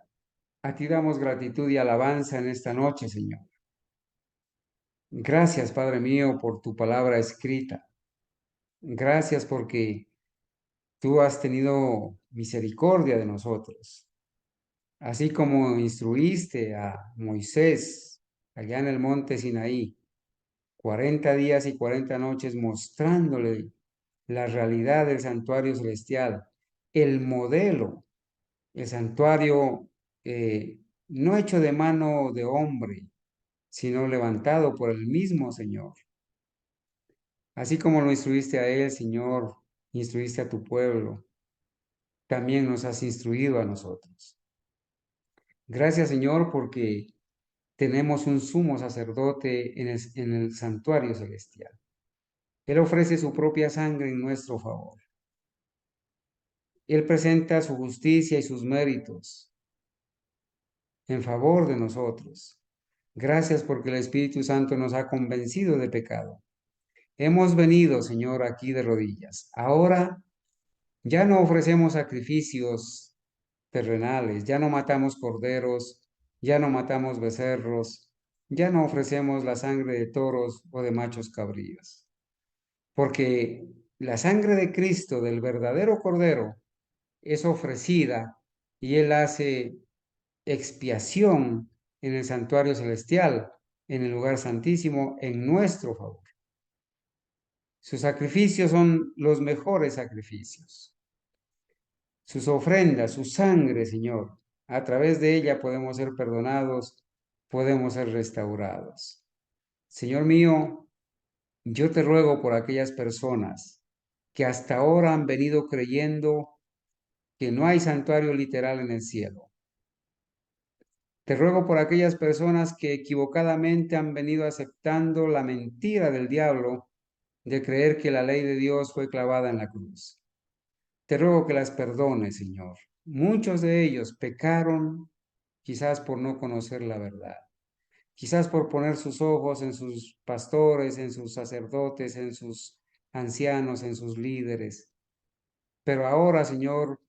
a ti damos gratitud y alabanza en esta noche, Señor. Gracias, Padre mío, por tu palabra escrita. Gracias porque tú has tenido misericordia de nosotros, así como instruiste a Moisés allá en el monte Sinaí, 40 días y 40 noches mostrándole la realidad del santuario celestial, el modelo, el santuario no hecho de mano de hombre, sino levantado por el mismo Señor. Así como lo instruiste a él, Señor, instruiste a tu pueblo, también nos has instruido a nosotros. Gracias, Señor, porque tenemos un sumo sacerdote en el santuario celestial. Él ofrece su propia sangre en nuestro favor. Él presenta su justicia y sus méritos en favor de nosotros. Gracias porque el Espíritu Santo nos ha convencido de pecado. Hemos venido, Señor, aquí de rodillas. Ahora ya no ofrecemos sacrificios terrenales, ya no matamos corderos, ya no matamos becerros, ya no ofrecemos la sangre de toros o de machos cabríos, porque la sangre de Cristo, del verdadero cordero, es ofrecida y Él hace expiación en el santuario celestial, en el lugar santísimo, en nuestro favor. Sus sacrificios son los mejores sacrificios. Sus ofrendas, su sangre, Señor, a través de ella podemos ser perdonados, podemos ser restaurados. Señor mío, yo te ruego por aquellas personas que hasta ahora han venido creyendo que no hay santuario literal en el cielo, Te ruego por aquellas personas que equivocadamente han venido aceptando la mentira del diablo de creer que la ley de Dios fue clavada en la cruz. Te ruego que las perdones, Señor. Muchos de ellos pecaron quizás por no conocer la verdad, quizás por poner sus ojos en sus pastores, en sus sacerdotes, en sus ancianos, en sus líderes. Pero ahora, Señor,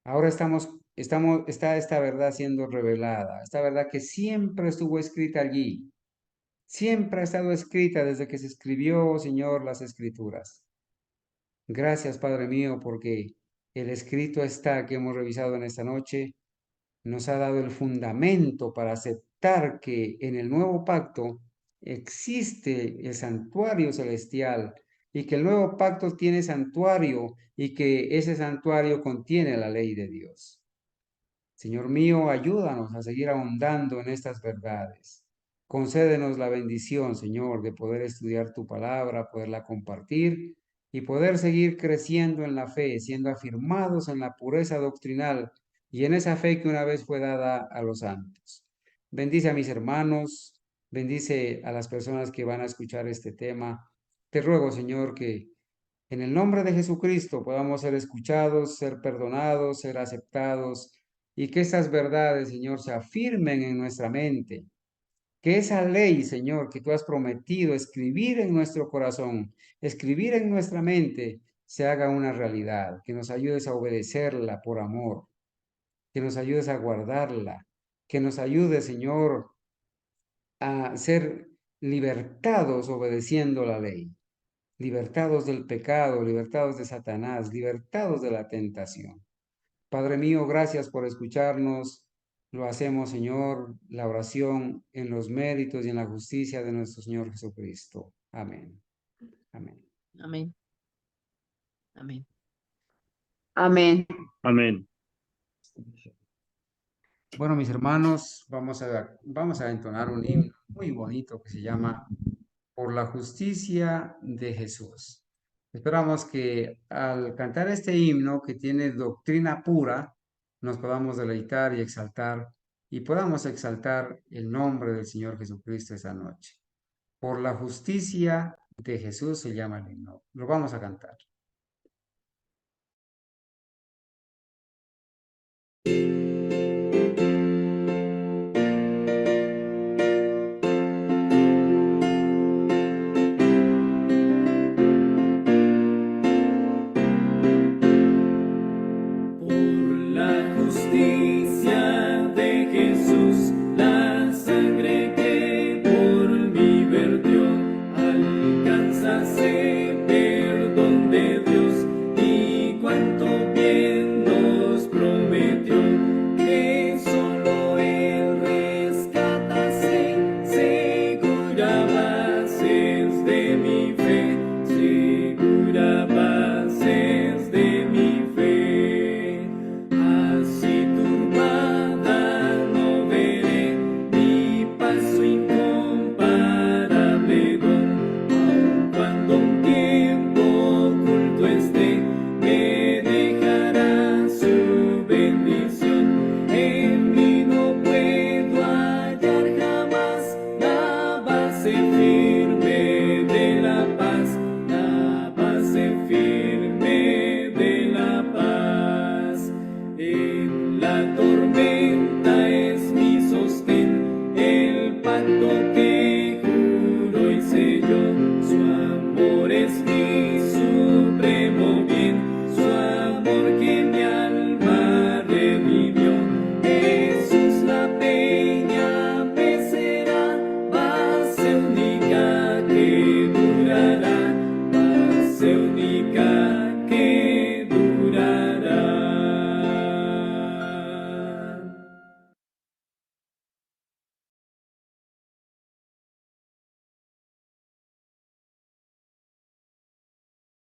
ahora está esta verdad siendo revelada, esta verdad que siempre estuvo escrita allí, siempre ha estado escrita desde que se escribió, Señor, las escrituras. Gracias, Padre mío, porque el escrito está que hemos revisado en esta noche nos ha dado el fundamento para aceptar que en el nuevo pacto existe el santuario celestial y que el nuevo pacto tiene santuario y que ese santuario contiene la ley de Dios. Señor mío, ayúdanos a seguir ahondando en estas verdades. Concédenos la bendición, Señor, de poder estudiar tu palabra, poderla compartir y poder seguir creciendo en la fe, siendo afirmados en la pureza doctrinal y en esa fe que una vez fue dada a los santos. Bendice a mis hermanos, bendice a las personas que van a escuchar este tema. Te ruego, Señor, que en el nombre de Jesucristo podamos ser escuchados, ser perdonados, ser aceptados y que esas verdades, Señor, se afirmen en nuestra mente. Que esa ley, Señor, que tú has prometido escribir en nuestro corazón, escribir en nuestra mente, se haga una realidad. Que nos ayudes a obedecerla por amor, que nos ayudes a guardarla, que nos ayude, Señor, a ser libertados obedeciendo la ley, libertados del pecado, libertados de Satanás, libertados de la tentación. Padre mío, gracias por escucharnos. Lo hacemos, Señor, la oración en los méritos y en la justicia de nuestro Señor Jesucristo. Amén. Amén. Amén. Amén. Amén. Amén. Bueno, mis hermanos, vamos a entonar un himno muy bonito que se llama Por la justicia de Jesús. Esperamos que al cantar este himno que tiene doctrina pura, nos podamos deleitar y exaltar y podamos exaltar el nombre del Señor Jesucristo esta noche. Por la justicia de Jesús se llama el himno. Lo vamos a cantar.